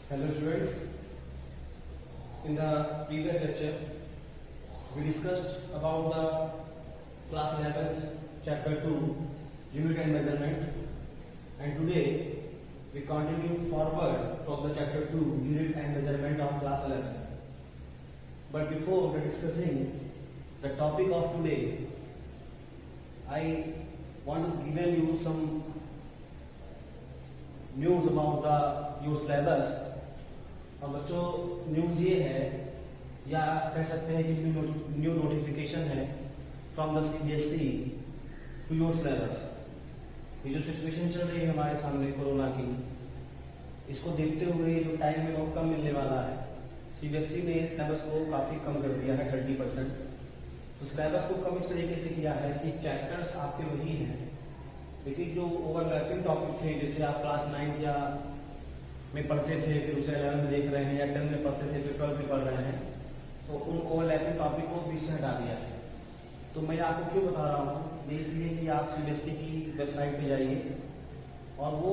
Hello students, in the previous lecture we discussed about the class 11 chapter 2 unit and measurement, and today we continue forward from the chapter 2 unit and measurement of class 11. But before discussing the topic of today, I want to give you some news about your syllabus. और बच्चों news ये है या कह सकते हैं कि new notification है from the CBSE to your syllabus. ये जो सिचुएशन चल रही है हमारे सामने कोरोना की, इसको देखते हुए जो टाइम में और कम मिलने वाला है, CBSE ने सिलेबस को काफ़ी कम कर दिया है 30%। तो सिलेबस को कम इस तरीके से किया है कि चैप्टर्स आपके वही हैं, लेकिन जो ओवरलैपिंग टॉपिक थे, जैसे आप क्लास 9 या में पढ़ते थे फिर उसे 11 में देख रहे हैं, या 10 में पढ़ते थे फिर 12 में पढ़ रहे हैं, तो उन ओवरलैपिंग टॉपिक को बीच से हटा दिया है। तो मैं आपको क्यों बता रहा हूँ, ये इसलिए कि आप CBSE की वेबसाइट पे जाइए और वो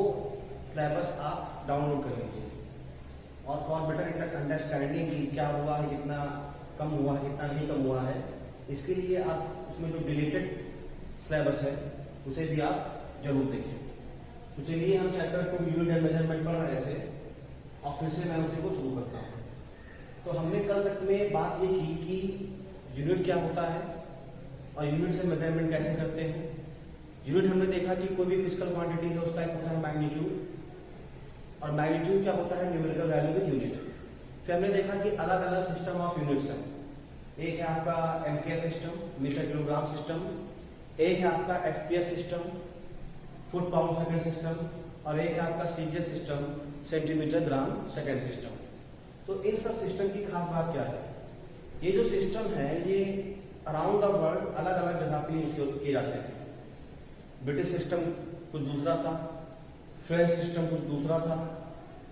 सिलेबस आप डाउनलोड कर लीजिए, और फॉर बेटर अंडरस्टैंडिंग की क्या हुआ है, कितना कम हुआ है, कितना नहीं कम हुआ है, इसके लिए आप उसमें जो डिलीटेड सिलेबस है उसे भी आप जरूर देखिए। तो चलिए हम चैप्टर 2 यूनिट एंड मेजरमेंट पढ़ रहे थे और फिर से मैं उसी को शुरू करता हूँ। तो हमने कल तक में बात ये की कि यूनिट क्या होता है और यूनिट से मेजरमेंट कैसे करते हैं। यूनिट हमने देखा कि कोई भी फिजिकल क्वांटिटी है उसका एक होता है मैग्नीट्यूड, और मैग्नीट्यूड क्या होता है, न्यूमेरिकल वैल्यू विद यूनिट। फिर हमने देखा कि अलग अलग सिस्टम ऑफ यूनिट्स हैं। एक है आपका MKS system, metre kilogram system, एक है आपका FPS system, foot pound second system, और एक है आपका CGS system, centimetre gram second system. तो इन सब सिस्टम की खास बात क्या है, ये जो सिस्टम है ये अराउंड द वर्ल्ड अलग अलग जगह पे यूज किए जाते हैं। ब्रिटिश सिस्टम कुछ दूसरा था, फ्रेंच सिस्टम कुछ दूसरा था,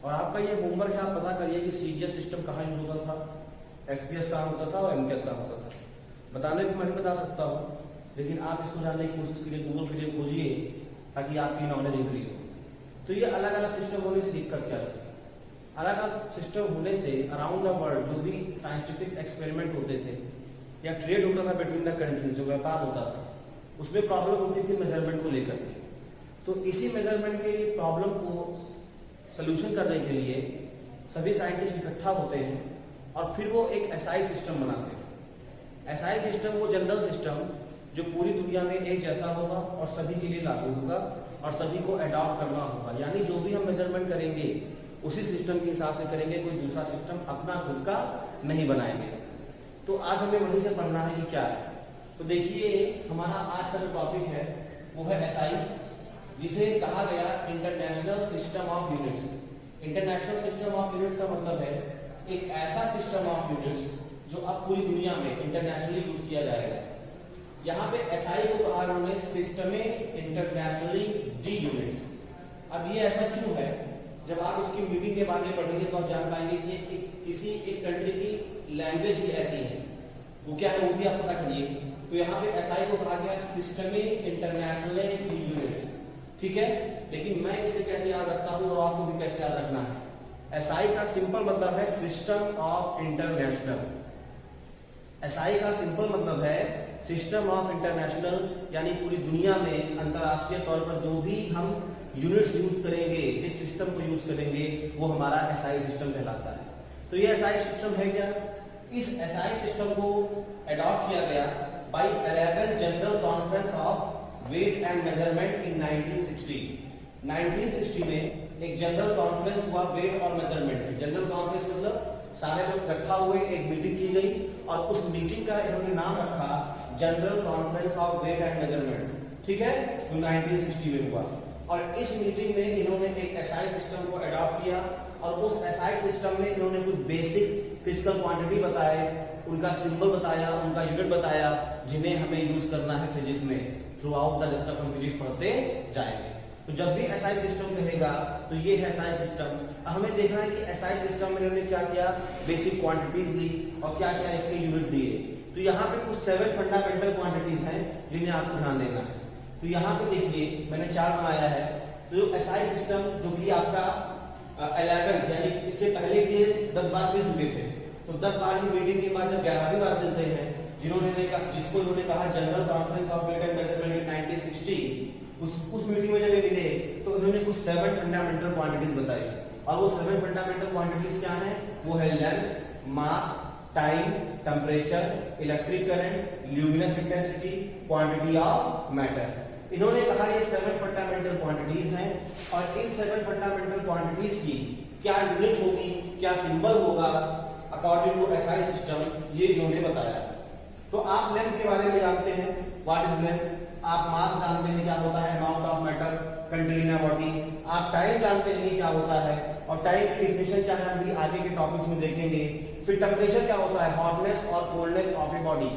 और आपका ये होमवर्क है, आप पता करिए कि CGS सिस्टम कहाँ यूज होता था, FPS कहाँ होता था और MKS कहाँ होता था। बताने को मैं नहीं बता सकता हूँ, लेकिन आप इसको जानने की कोशिश करिए, गूगल के लिए खोजिए ताकि आपकी नॉलेज इंक्रीज हो। तो ये अलग अलग सिस्टम होने से दिक्कत क्या है, अलग अलग सिस्टम होने से अराउंड द वर्ल्ड जो भी साइंटिफिक एक्सपेरिमेंट होते थे या ट्रेड होता था बिटवीन द कंट्रीज, जो व्यापार होता था, उसमें प्रॉब्लम होती थी मेजरमेंट को लेकर के। तो इसी मेजरमेंट के प्रॉब्लम को सोल्यूशन करने के लिए सभी साइंटिस्ट इकट्ठा होते हैं और फिर वो एक SI सिस्टम बनाते हैं। SI सिस्टम वो जनरल सिस्टम जो पूरी दुनिया में एक जैसा होगा और सभी के लिए लागू होगा और सभी को अडॉप्ट करना होगा, यानी जो भी हम मेजरमेंट करेंगे उसी सिस्टम के हिसाब से करेंगे, कोई दूसरा सिस्टम अपना खुद का नहीं बनाएंगे। तो आज हमें वहीं से पढ़ना है कि क्या है। तो देखिए हमारा आज का जो टॉपिक है वो है SI, जिसे कहा गया international system of units. International system of units का मतलब है एक ऐसा सिस्टम ऑफ यूनिट्स जो अब पूरी दुनिया में इंटरनेशनली यूज किया जाएगा। यहाँ पे SI को कहा उन्होंने सिस्टमे इंटरनेशनली डी यूनिट्स। अब ये ऐसा क्यों है, जब आप इसकी मीनिंग के बारे में पढ़ेंगे तो आप जान पाएंगे कि किसी एक कंट्री की लैंग्वेज ही ऐसी है, वो क्या है वो भी आप पता करिए। तो यहाँ पे SI को कहा गया सिस्टमे इंटरनेशनली डी यूनिट्स, ठीक है। लेकिन मैं इसे कैसे याद रखता हूँ और आपको भी कैसे याद रखना है। SI का सिंपल मतलब है सिस्टम ऑफ इंटरनेशनल। SI का सिंपल मतलब है सिस्टम ऑफ इंटरनेशनल, यानी पूरी दुनिया में अंतरराष्ट्रीय तौर पर जो भी हम यूनिट्स यूज करेंगे, जिस सिस्टम को यूज करेंगे वो हमारा SI सिस्टम कहलाता है। तो ये SI सिस्टम है क्या, इस SI सिस्टम को अडॉप्ट किया गया by 11 general conference of weight and measurement in 1960। 1960 में एक जनरल कॉन्फ्रेंस हुआ वेट और मेजरमेंट। जनरल कॉन्फ्रेंस मतलब सारे लोग इकट्ठा हुए, एक मीटिंग की गई और उस मीटिंग का इन्होंने नाम रखा general conference of weight and measurement, ठीक है, जो 1960 में हुआ। और इस मीटिंग में इन्होंने एक SI सिस्टम को अडॉप्ट किया और उस SI सिस्टम में इन्होंने कुछ बेसिक फिजिकल क्वांटिटी बताए, उनका सिंबल बताया, उनका यूनिट बताया, जिन्हें हमें यूज करना है फिजिक्स में थ्रू आउट द, जब तक हम फिजिक्स पढ़ते जाएंगे। तो जब भी SI सिस्टम कहेगा तो ये है SI सिस्टम। हमें देखना है कि SI सिस्टम में इन्होंने क्या किया, बेसिक क्वांटिटीज दी और क्या क्या इसके यूनिट दिए। तो यहाँ पे कुछ 7 फंडामेंटल क्वांटिटीज हैं जिन्हें आपको ध्यान देना है। तो यहाँ पे देखिए मैंने चार्ट बनाया है। तो जो SI सिस्टम जो कि आपका 11 यानी इससे पहले के 10 बार मिल चुके थे, तो 10 बार की मीटिंग के बाद जब 11वीं बार मिलते हैं, जिसको इन्होंने कहा general conference of weight and measurement in 1960, उस मीटिंग में जब ये मिले तो इन्होंने कुछ 7 फंडामेंटल क्वांटिटीज बताई, और वो 7 फंडामेंटल क्वांटिटीज क्या हैं? वो है length, mass, time, temperature, electric current, luminous intensity, quantity of matter. इन्होंने कहा ये 7 फंडामेंटल क्वांटिटीज हैं, और इन 7 फंडामेंटल क्वांटिटीज की क्या यूनिट होगी, क्या सिंबल होगा अकॉर्डिंग टू एसआई सिस्टम, ये इन्होंने बताया। तो आप लेंथ के बारे में जानते हैं, व्हाट इज लेंथ। आप मास जानते हैं क्या होता है, amount of matter contained in a body. आप टाइम जानते हैं क्या होता है, और टाइम की डेफिनेशन क्या है हम भी आगे के टॉपिक्स में देखेंगे। फिर टेम्परेचर क्या होता है, हॉटनेस और कोल्डनेस ऑफ ए बॉडी।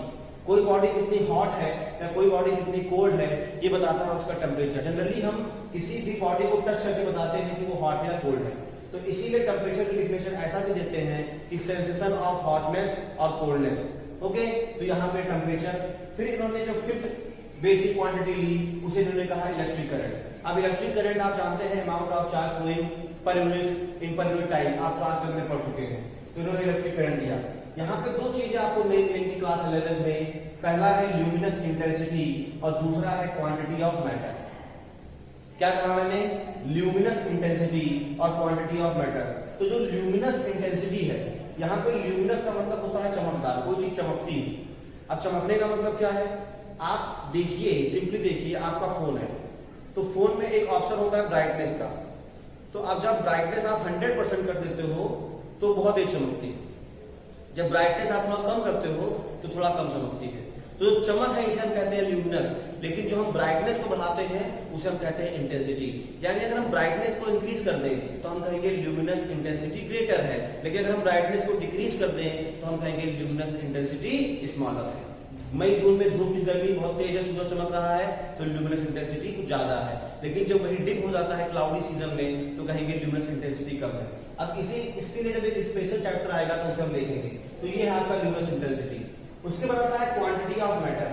कोई बॉडी कितनी हॉट है या कोई बॉडी कितनी कोल्ड है, ये बताता है उसका टेम्परेचर। जनरली हम किसी भी बॉडी को टच करके बताते हैं कि वो हॉट है या कोल्ड है, तो इसीलिए टेम्परेचर की डेफिनेशन ऐसा भी देते हैं कि सेंसेशन ऑफ हॉटनेस और कोल्डनेस। ओके, तो यहाँ पे टेम्परेचर। फिर इन्होंने जो 5th बेसिक क्वांटिटी ली उसे इन्होंने कहा इलेक्ट्रिक करंट। अब इलेक्ट्रिक करंट आप जानते हैं amount of charge flowing per unit in per unit time, आप क्लास 10 में पढ़ चुके हैं। तो इन्होंने इलेक्ट्रिक करंट दिया। यहाँ पे 2 चीजें आपको नई मिलेंगी क्लास 11 में। पहला है ल्यूमिनस इंटेंसिटी और दूसरा है क्वांटिटी ऑफ मैटर। क्या कहा मैंने? ल्यूमिनस इंटेंसिटी और क्वांटिटी ऑफ मैटर। तो जो ल्यूमिनस इंटेंसिटी है, यहाँ पे ल्यूमिनस का मतलब होता है चमकदार, कोई चीज चमकती है। अब चमकने का मतलब क्या है? आप देखिए, सिंपली देखिए, आपका फोन है, तो फोन में एक ऑप्शन होता है ब्राइटनेस का। तो अब जब ब्राइटनेस आप 100% कर देते हो तो बहुत तेज चमकती है, जब ब्राइटनेस आप थोड़ा कम करते हो तो थोड़ा कम चमकती है। तो जो चमक है इसे हम कहते हैं ल्यूमिनस, लेकिन जो हम ब्राइटनेस को बढ़ाते हैं उसे हम कहते हैं इंटेंसिटी। यानी अगर हम ब्राइटनेस को इंक्रीज कर दें तो हम कहेंगे ल्यूमिनस इंटेंसिटी ग्रेटर है, लेकिन अगर हम ब्राइटनेस को डिक्रीज कर दें तो हम कहेंगे ल्यूमिनस इंटेंसिटी स्मॉलर है। मई जून में धूप की गर्मी बहुत तेज है, सूरज चमक रहा है, तो ल्यूमिनस इंटेंसिटी कुछ ज्यादा है, लेकिन जब वही डिप हो जाता है क्लाउडी सीजन में तो कहेंगे ल्यूमिनस इंटेंसिटी कम है। अब इसके लिए जब एक स्पेशल चैप्टर आएगा तो उसे हम देखेंगे। तो ये है आपका ल्यूमिनस इंटेंसिटी। उसके बाद आता है क्वांटिटी ऑफ मैटर।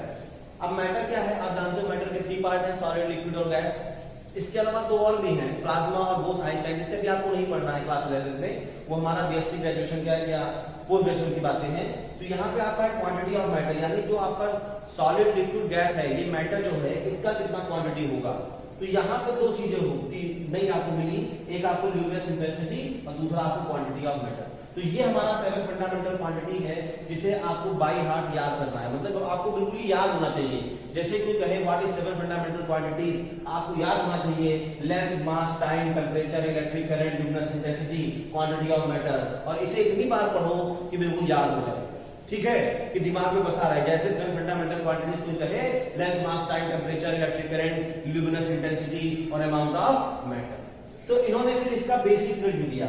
अब मैटर क्या है? आप जानते हो मैटर के 3 पार्ट हैं, सॉलिड, लिक्विड और गैस। इसके अलावा 2 और भी हैं, प्लाज्मा और बोस आइंस्टाइन, जिससे भी आपको नहीं पढ़ना है क्लास 11 में, वो हमारा बीएससी ग्रेजुएशन का या पोस्ट ग्रेजुएशन की बातें हैं। तो यहाँ पे आपका क्वांटिटी ऑफ मैटर, यानी जो आपका सॉलिड, लिक्विड, गैस है, ये मैटर जो है इसका कितना क्वांटिटी होगा। तो यहाँ पे 2 चीजें होती नहीं आपको मिली, एक आपको ल्यूमिनस इंटेंसिटी और दूसरा आपको क्वांटिटी ऑफ मैटर। तो ये हमारा 7 फंडामेंटल क्वांटिटी है जिसे आपको बाय हार्ट याद करना है, मतलब आपको बिल्कुल याद होना चाहिए। जैसे कोई कहे व्हाट इज 7 फंडामेंटल क्वांटिटीज, आपको याद होना चाहिए length, mass, time, temperature, electric current, luminous intensity, quantity of matter, और इसे इतनी बार पढ़ो कि बिल्कुल याद हो जाए। ठीक है, कि दिमाग में बसा रहे। जैसे 7 फंडामेंटल क्वांटिटीज को कहे length, mass, time, temperature, electric current, luminous intensity और अमाउंट ऑफ मैटर। तो इन्होंने फिर इसका बेसिक यूनिट भी दिया।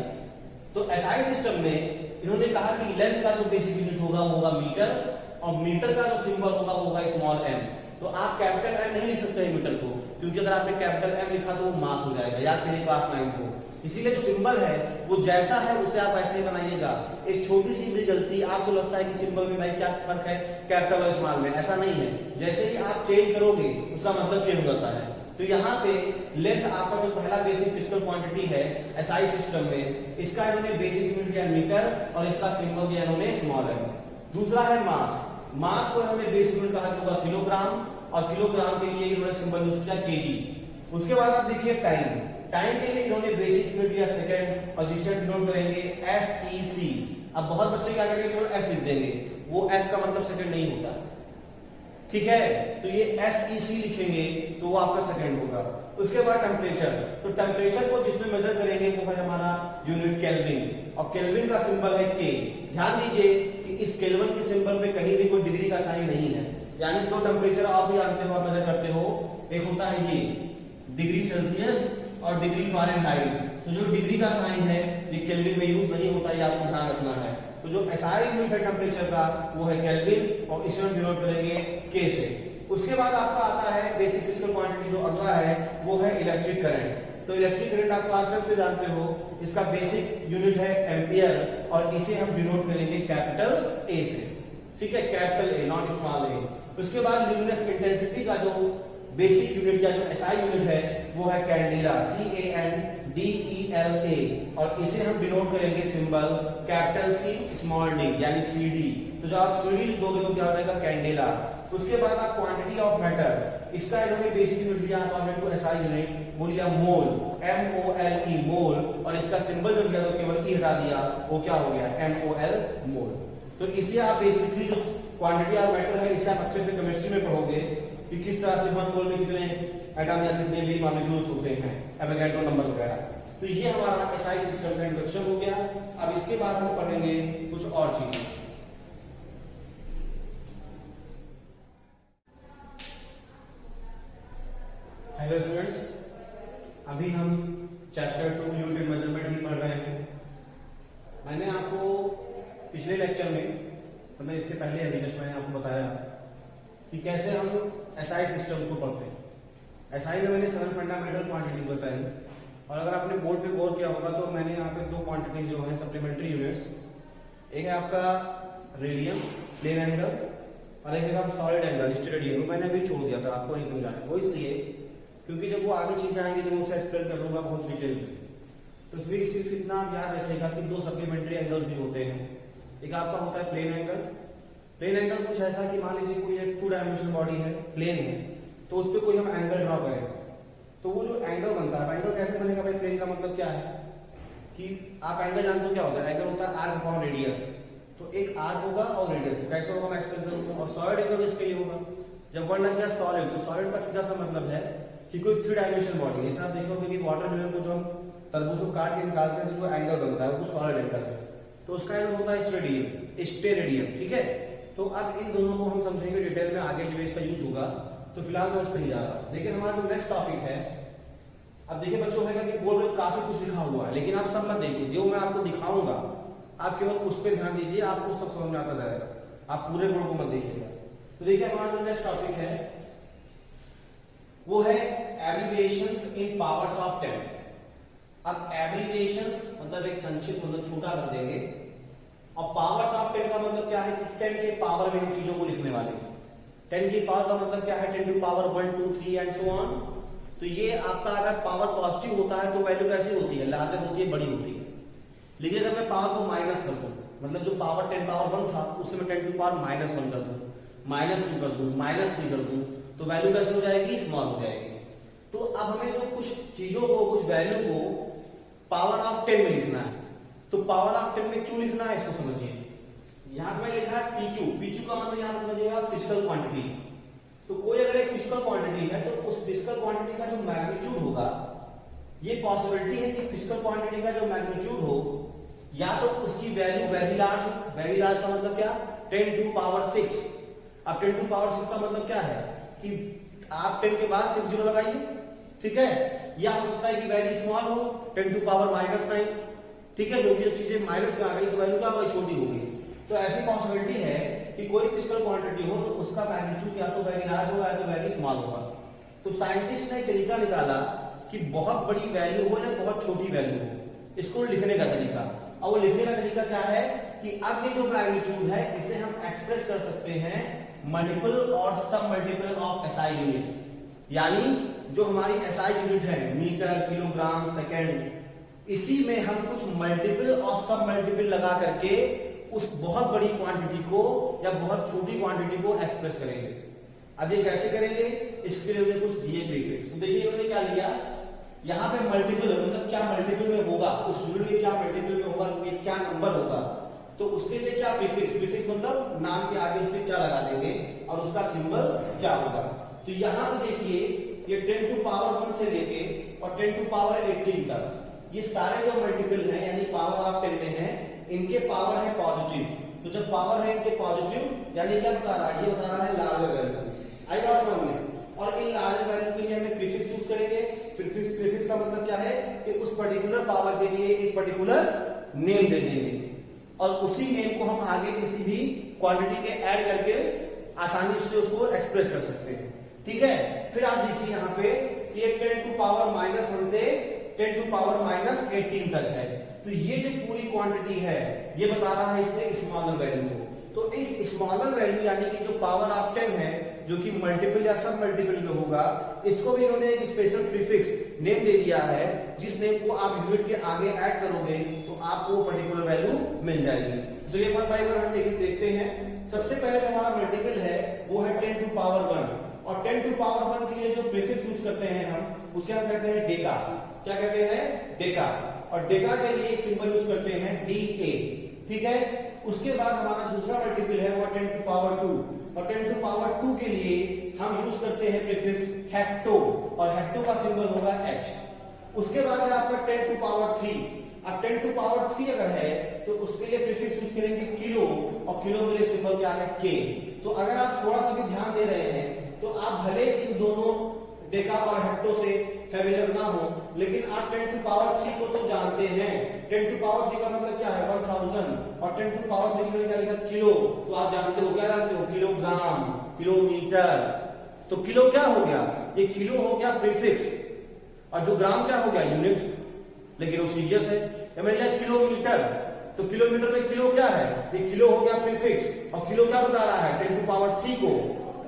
तो एसआई सिस्टम में इन्होंने कहा कि लेंथ का जो बेसिक यूनिट होगा वो होगा मीटर, और मीटर का जो सिंबल होगा वो होगा स्मॉल एम। तो आप कैपिटल एम नहीं लिख सकते मीटर को, क्योंकि अगर आपने कैपिटल एम लिखा तो वो मास हो जाएगा, याद करिए क्लास 9 को। इसीलिए जो सिंबल है वो जैसा है उसे आप ऐसे ही बनाइएगा। एक छोटी सी भी गलती, आपको लगता है कि सिंबल में भाई क्या फर्क है कैपिटल और स्मॉल में, ऐसा नहीं है। जैसे ही आप चेंज करोगे उसका मतलब चेंज हो जाता है। तो यहाँ पे लेंथ आपका जो पहला बेसिक फिजिकल क्वांटिटी है एसआई सिस्टम में, इसका इन्होंने बेसिक यूनिट दिया मीटर और इसका सिंबल दिया इन्होंने स्मॉल एम। दूसरा है मास। मास को इन्होंने बेसिक यूनिट कहा होगा किलोग्राम, और किलोग्राम के लिए इन्होंने सिंबल यूज किया केजी। उसके बाद आप देखिए टाइम। टाइम के लिए इन्होंने बेसिक यूनिट दिया सेकंड, और जिसे हम नोट करेंगे एसईसी। अब बहुत बच्चे क्या करेंगे केवल एस लिख देंगे, वो एस का मतलब सेकंड नहीं होता, ठीक है। तो ये एसईसी लिखेंगे तो वो आपका सेकंड होगा। उसके बाद टेम्परेचर। तो टेम्परेचर को जिसमें मेजर करेंगे वो है हमारा यूनिट केल्विन, और केल्विन का सिंबल है के। ध्यान दीजिए कि इस केल्विन के सिंबल में कहीं भी कोई डिग्री का साइन नहीं है, यानी 2 टेम्परेचर आप भी जानते हो, आप मेजर करते हो। एक होता है ये डिग्री सेल्सियस और डिग्री फारेनहाइट। तो जो डिग्री का साइन है ये केल्विन में यूज नहीं होता, ये आपको ध्यान रखना है। तो जो एसआई यूनिट है टेम्परेचर का वो है केल्विन, और इसे हम डिनोट करेंगे के से। उसके बाद आपका आता है बेसिक फिजिकल क्वांटिटी, जो अगला है वो है इलेक्ट्रिक करंट। तो इलेक्ट्रिक करंट आप क्लास 10 से जानते हो, इसका बेसिक यूनिट है एम्पियर, और इसे हम डिनोट करेंगे कैपिटल ए से, ठीक है, कैपिटल ए नॉट स्मॉल ए। उसके बाद ल्यूमिनस इंटेंसिटी का जो बेसिक यूनिट या जो एसआई यूनिट है वो है कैंडेला, CANDELA। CLA और इसे हम डिनोट करेंगे symbol capital C small d यानी CD। तो जब आप CD लिख दोगे तो क्या हो जाएगा कैंडेला। उसके बाद आप क्वांटिटी ऑफ मैटर, इसका इन्होंने बेसिक यूनिट दिया तो SI यूनिट वो लिया मोल, MOLE मोल, और इसका सिंबल जो दिया तो केवल E हटा दिया, वो क्या हो गया MOL मोल। तो इसे आप बेसिकली जो क्वांटिटी ऑफ मैटर है इसे आप अच्छे से केमिस्ट्री में पढ़ोगे कि किस तरह से 1 मोल में कितने एटम या कितने भी मॉलिक्यूल्स होते हैं, एवोगैड्रो नंबर वगैरह। तो ये हमारा SI सिस्टम का इंट्रोडक्शन हो गया। अब इसके बाद हम पढ़ेंगे कुछ और चीजें। हेलो स्टूडेंट्स, अभी हम चैप्टर 2 यूनिट मेजरमेंट ही पढ़ रहे हैं। मैंने आपको पिछले लेक्चर में, तो मैं इसके पहले अभी जस्ट मैंने आपको बताया कि कैसे हम SI सिस्टम्स को पढ़ते हैं। SI में मैंने 7 फंडामेंटल क्वांटिटीज बताई, और अगर आपने बोर्ड पे गौर किया होगा तो मैंने यहाँ पे 2 क्वांटिटीज जो हैं सप्लीमेंट्री यूनिट्स, एक है आपका रेडियम प्लेन एंगल और एक है आपका सॉलिड एंगल स्टेरेडियम। मैंने अभी छोड़ दिया था, आपको नहीं समझाना, वो इसलिए क्योंकि जब वो आगे चीजें आएंगी तो मैं उसे एक्सप्लेन करूंगा बहुत डिटेल में। तो फिर इस चीज को इतना आप याद रखिएगा कि 2 सप्लीमेंट्री एंगल्स भी होते हैं। एक आपका होता है प्लेन एंगल। प्लेन एंगल कुछ ऐसा कि मान लीजिए कोई एक 2 डायमेंशनल बॉडी है, प्लेन है, तो उस पर कोई हम एंगल ड्रॉ करें तो वो जो एंगल बनता है, एंगल कैसे बनेगा भाई? प्लेन का मतलब क्या है कि आप एंगल जानते हो क्या होता है? एंगल होता है आर्क अपॉन रेडियस। तो एक आर्क होगा और रेडियस, कैसे होगा मैं एक्सप्लेन करूंगा। और सॉलिड एंगल इसके लिए होगा, जब वर्ड लग गया सॉलिड, तो सॉलिड का सीधा सा मतलब है कि कोई 3 डायमेंशनल बॉडी। जैसे आप देखोगे कि वाटरमेलन को जो हम तरबूज को काट के निकालते हैं तो जो एंगल बनता है वो सॉलिड एंगल है, तो उसका एंगल होता है स्टेरेडियम। ठीक है, तो अब इन दोनों को हम समझेंगे डिटेल में आगे जब इसका यूज होगा। तो फिलहाल मैं उस पर नहीं जा रहा। लेकिन हमारा जो नेक्स्ट टॉपिक है, अब देखिए बच्चों है कि बोर्ड में काफी कुछ लिखा हुआ है, लेकिन आप सब मत देखिए, जो मैं आपको दिखाऊंगा आप केवल उस पर ध्यान दीजिए, आपको सब समझ में आता जाएगा, आप पूरे बोर्ड को मत देखिएगा। तो देखिए हमारा जो नेक्स्ट टॉपिक है वो है एब्रिविएशंस इन पावर्स ऑफ 10। अब एब्रिविएशंस मतलब एक संक्षिप्त, मतलब छोटा कर देंगे, और पावर्स ऑफ 10 का मतलब क्या है कि 10 के पावर में हम चीजों को लिखने वाले हैं। 10 की पावर का मतलब क्या है? 10 to power 1 2 3 and so on. तो ये आपका अगर पावर पॉजिटिव होता है तो वैल्यू कैसी होती है? लार्जर होती है, बड़ी होती है। लेकिन अगर मैं पावर को माइनस कर दूं, मतलब जो पावर 10 पावर 1 था उससे मैं 10 टू पावर -1 कर दूं, -2 कर दूं, -3 कर दूं, तो वैल्यू कैसे हो जाएगी? स्मॉल हो जाएगी। तो अब हमें जो कुछ चीजों को, कुछ वैल्यू को पावर ऑफ 10 में लिखना है, तो पावर ऑफ 10 में क्यों लिखना है इसको समझिए। यहां पे लिखा है PQ। PQ का मतलब यहां समझिएगा फिजिकल क्वांटिटी। तो कोई अगर एक फिजिकल क्वांटिटी है तो उस फिजिकल क्वांटिटी का जो मैग्नीट्यूड होगा, ये पॉसिबिलिटी है कि फिजिकल क्वांटिटी का जो मैग्नीट्यूड हो या तो उसकी वैल्यू वेरी लार्ज हो। वेरी लार्ज का मतलब क्या? 10 टू पावर 6। अब 10 टू पावर 6 का मतलब क्या है कि आप 10 के बाद 6 जीरो लगाइए, ठीक है। या हो सकता है कि वैल्यू स्मॉल हो, 10 टू पावर -9, ठीक है। जो भी चीजें माइनस में आ गई तो वैल्यू क्या होगी? छोटी होगी। तो ऐसी पॉसिबिलिटी है कि कोई फिजिकल क्वांटिटी हो तो उसका मैग्नीट्यूड या तो वेरी लार्ज होगा या तो वेरी स्मॉल होगा। तो साइंटिस्ट ने एक तरीका निकाला कि बहुत बड़ी वैल्यू हो या बहुत छोटी वैल्यू हो, इसको लिखने का तरीका। और वो लिखने का तरीका क्या है कि अब ये जो मैग्नीट्यूड है इसे हम एक्सप्रेस कर सकते हैं मल्टीपल और सब मल्टीपल ऑफ SI यूनिट। यानी जो हमारी SI यूनिट है, मीटर, किलोग्राम, सेकेंड, इसी में हम कुछ मल्टीपल और सब मल्टीपल लगा करके उस बहुत बड़ी क्वांटिटी को या बहुत छोटी क्वांटिटी को एक्सप्रेस करेंगे। अब ये कैसे करेंगे? इसके लिए कुछ दिए प्रीफिक्स। तो देखिए उन्होंने क्या लिया, यहाँ पे मल्टीपल मतलब क्या मल्टीपल में होगा, उस यूनिट के क्या मल्टीपल में होगा, ये क्या नंबर होगा, तो उसके लिए क्या प्रीफिक्स, प्रीफिक्स मतलब नाम के आगे उसके क्या लगा देंगे और उसका सिंबल क्या होगा। तो यहाँ पे देखिए ये 10 टू पावर 1 से लेके और 10 टू पावर 18 तक ये सारे जो मल्टीपल हैं यानी पावर ऑफ 10 में हैं, इनके पावर है पॉजिटिव। तो जब पावर है इनके पॉजिटिव यानी क्या बता रहा है? ये बता रहा है लार्जर वैल्यू। आई बात समझ में? और इन लार्जर वैल्यू के लिए हमें प्रीफिक्स यूज करेंगे। प्रीफिक्स का मतलब क्या है कि उस पर्टिकुलर पावर के लिए एक पर्टिकुलर नेम दे देंगे और उसी नेम को हम आगे किसी भी क्वांटिटी के ऐड करके आसानी से उसको एक्सप्रेस कर सकते हैं, ठीक है। फिर आप देखिए यहाँ पे ये 10 टू पावर -1 से 10 टू पावर -18 तक है। तो ये जो पूरी क्वांटिटी है ये बता रहा है इसमें स्मॉलर वैल्यू को। तो इस स्मॉलर वैल्यू यानी कि जो पावर ऑफ 10 है जो कि मल्टीपल या सब मल्टीपल में होगा, इसको भी इन्होंने एक स्पेशल प्रीफिक्स नेम दे दिया है जिस नेम को आप यूनिट के आगे ऐड करोगे तो आपको वो पर्टिकुलर वैल्यू मिल जाएगी। तो ये 1 बाय 1 हम देखते हैं। सबसे पहले जो हमारा मल्टीपल है वो है 10 टू पावर 1, और 10 टू पावर 1 के लिए जो प्रीफिक्स यूज करते हैं हम उसे हम कहते हैं डेका। क्या कहते हैं? डेका। और डेका के लिए सिंबल यूज करते हैं DA, ठीक है। उसके बाद हमारा दूसरा मल्टीपल है वो 10 टू पावर 2, और 10 टू पावर 2 के लिए हम यूज करते हैं प्रीफिक्स हेक्टो, और हेक्टो का सिंबल होगा H। उसके बाद है आपका 10 टू पावर 3। अब 10 टू पावर 3 अगर है तो उसके लिए प्रीफिक्स यूज करेंगे किलो, और किलो के लिए सिंबल क्या है? K। तो अगर आप थोड़ा सा भी ध्यान दे रहे हैं तो आप भले इन दोनों डेका और हेक्टो से फेमिलियर ना हो, लेकिन आप 10 टू पावर 3 को तो जानते हैं। 10 टू पावर 3 का मतलब क्या है? 1000, और 10 टू पावर 3 में क्या लिखा? किलो। तो आप जानते हो, क्या जानते हो? Kilogram, kilometre. तो किलो क्या हो गया? ये किलो हो गया प्रीफिक्स, और जो ग्राम क्या हो गया? यूनिट। लेकिन वो सीरियस है, या मैंने लिया किलोमीटर, तो किलोमीटर में किलो क्या है? ये किलो हो गया प्रीफिक्स, और किलो क्या बता रहा है? 10 टू पावर 3 को,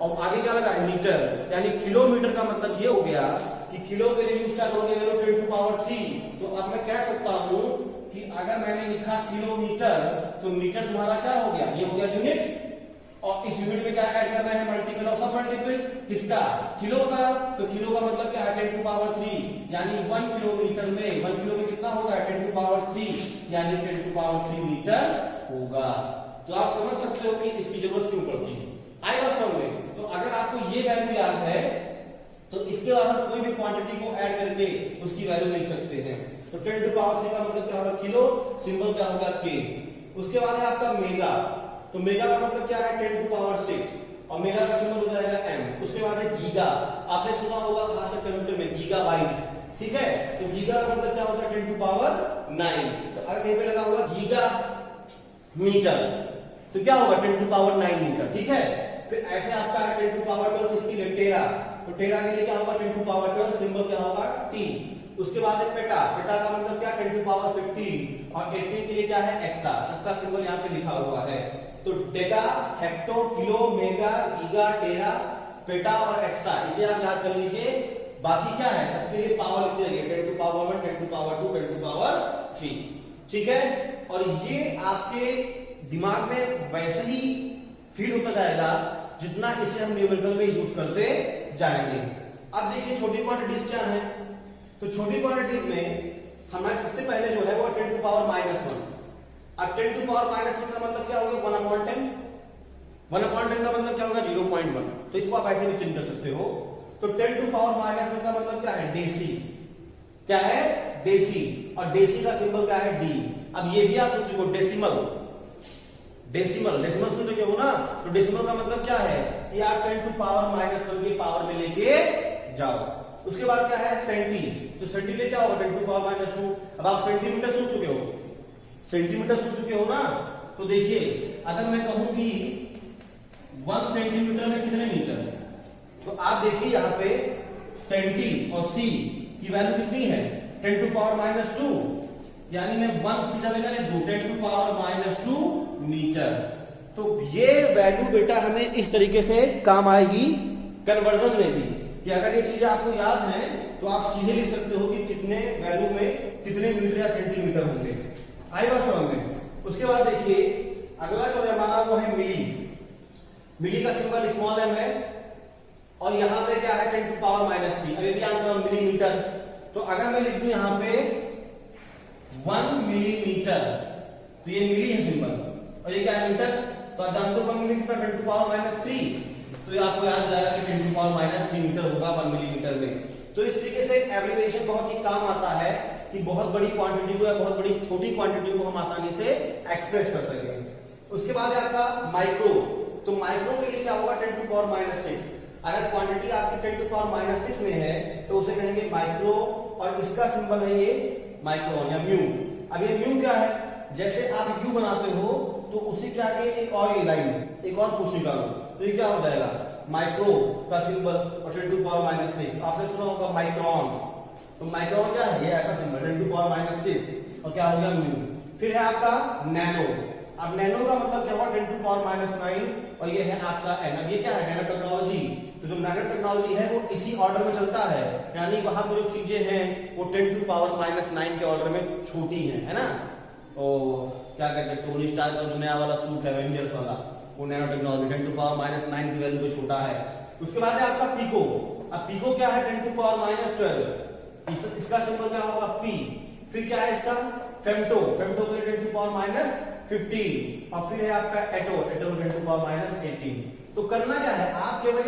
और आगे क्या लगा है? मीटर। यानी किलोमीटर का मतलब ये हो गया कि किलो के लिए यूज करोगे 10 टू पावर 3। तो अब मैं कह सकता हूं कि अगर मैंने लिखा किलोमीटर तो मीटर तुम्हारा क्या हो गया? ये हो गया यूनिट, और इस यूनिट में क्या ऐड करना है? मल्टीपल और सब मल्टीपल किसका? किलो का। तो किलो का मतलब क्या है? 10 टू पावर 3, यानी 1 किलोमीटर में 1 किलो में कितना होगा? 10 टू पावर 3, यानी 10 टू पावर 3 मीटर होगा। तो आप समझ सकते हो कि इसकी जरूरत क्यों पड़ती है। आई बात समझ में? तो अगर आपको ये वैल्यू याद है तो इसके बाद हम कोई भी क्वांटिटी को ऐड करके उसकी वैल्यू लिख सकते हैं। तो 10 टू पावर 3 का मतलब क्या होगा? किलो, सिंबल क्या होगा? K। उसके बाद है आपका मेगा। तो मेगा का मतलब क्या है? 10 टू पावर 6, और मेगा का सिंबल हो जाएगा M। उसके बाद है गीगा। आपने सुना होगा खासकर कंप्यूटर में गीगाबाइट, ठीक है। तो गीगा का मतलब क्या होता है? 10 टू पावर 9। तो अगर कहीं पे लगा होगा गीगा मीटर, तो क्या होगा? 10 टू पावर 9 मीटर, ठीक है। फिर ऐसे आपका है 10 टू पावर 12 किसके लिए? टेरा। तो टेरा के लिए क्या होगा? 10 टू पावर 12, सिंबल क्या होगा? T। उसके बाद है पेटा। पेटा का मतलब क्या? 10 टू पावर 15, और 18 के लिए क्या है? एक्स्ट्रा। सबका सिंबल यहाँ पे लिखा हुआ है। तो deca, hecto, kilo, mega, giga, tera, peta और एक्स्ट्रा, इसे आप याद कर लीजिए। बाकी क्या है? सबके लिए पावर लिखते जाइए, 10 to power 1, 10 to power 2, 10 to power 3, ठीक है। और ये आपके दिमाग में वैसे ही फील होता जाएगा जितना इसे हम न्यूमेरिकल में यूज करते जाएंगे। अब देखिए छोटी क्वांटिटीज क्या है। तो छोटी क्वांटिटीज में हमारे सबसे पहले जो है वो 10 टू पावर -1। अब 10 टू पावर -1 का मतलब क्या होगा? 1/10। 1/10 का मतलब क्या होगा? 0.1। तो इसको आप ऐसे भी चेंज कर सकते हो। तो 10 टू पावर -1 का मतलब क्या है? डेसी। क्या है? डेसी। और डेसी का सिंबल क्या है? D। अब ये भी आप सोचो, डेसिमल। डेसिमल, डेसिमल सुन चुके हो ना। तो डेसिमल का मतलब क्या है? कि आप 10 टू पावर -1 की पावर में लेके जाओ। उसके बाद क्या है? सेंटी। तो सेंटी में क्या होगा? 10 टू पावर -2। अब आप सेंटीमीटर सुन चुके हो, सेंटीमीटर सुन चुके हो ना। तो देखिए अगर मैं कहूं कि 1 सेंटीमीटर में कितने मीटर, तो आप देखिए यहाँ पे सेंटी और सी की वैल्यू कितनी है? 10 टू पावर -2, यानी मैं 1 सीधा लेकर 2, 10 टू पावर -2 मीटर। तो ये वैल्यू बेटा हमें इस तरीके से काम आएगी कन्वर्जन में भी, कि अगर ये चीजें आपको याद है तो आप सीधे लिख सकते हो कि कितने वैल्यू में कितने मीटर या सेंटीमीटर होंगे। आई बात समझ में? उसके बाद देखिए अगला जो है हमारा वो है मिली। मिली का सिंबल स्मॉल m है, और यहाँ पे क्या है? 10 टू पावर -3। अब ये भी आंसर मिलीमीटर। तो अगर मैं लिख दूं यहाँ पे 1 मिलीमीटर, तो ये मिली है सिंबल, और ये क्या है? मीटर। तो आप जानते हो 1 मिली कितना? 10 टू पावर -3। तो ये आपको याद जाएगा कि 10 टू पावर -3 मीटर होगा 1 मिलीमीटर में। तो इस तरीके से एब्रिविएशन बहुत ही काम आता है कि बहुत बड़ी क्वांटिटी को या बहुत बड़ी छोटी क्वांटिटी को हम आसानी से एक्सप्रेस कर सकें। उसके बाद है आपका माइक्रो। तो माइक्रो के लिए क्या होगा? 10 टू पावर -6। अगर क्वांटिटी आपकी 10 टू पावर -6 में है तो उसे कहेंगे माइक्रो, और इसका सिंबल है ये माइक्रोन या म्यू। अब ये म्यू क्या है? जैसे आप यू बनाते हो तो उसी के आगे एक और लाइन, एक और कोशिका लो, तो ये क्या हो जाएगा? माइक्रो का सिंबल, और 10 टू पावर -6। आपने सुना होगा माइक्रोन। तो माइक्रोन क्या है? ये ऐसा सिंबल 10 टू पावर -6, और क्या हो गया? म्यू। फिर है आपका नैनो। अब नैनो का मतलब क्या हुआ? 10 टू पावर -9, और ये है आपका n। अब ये क्या है? Nano technology. तो जो मैग्नेट टेक्नोलॉजी है वो इसी ऑर्डर में चलता है, यानी वहां पर जो चीजें हैं वो 10⁻⁹ के ऑर्डर में छोटी हैं, है ना। और क्या कहते हैं, टोनी स्टार्क का जो नया वाला सूट है एवेंजर्स वाला, वो नैनो टेक्नोलॉजी 10⁻⁹ की वैल्यू पे छोटा है। उसके बाद है आपका पीको। अब पीको क्या है, 10⁻⁻12, इसका सिंबल क्या होगा P। फिर क्या है इसका फेम्टो, फेम्टो को 10⁻⁵, और फिर है आपका एटो, एटो 10⁻⁸। तो करना क्या है, आप केवल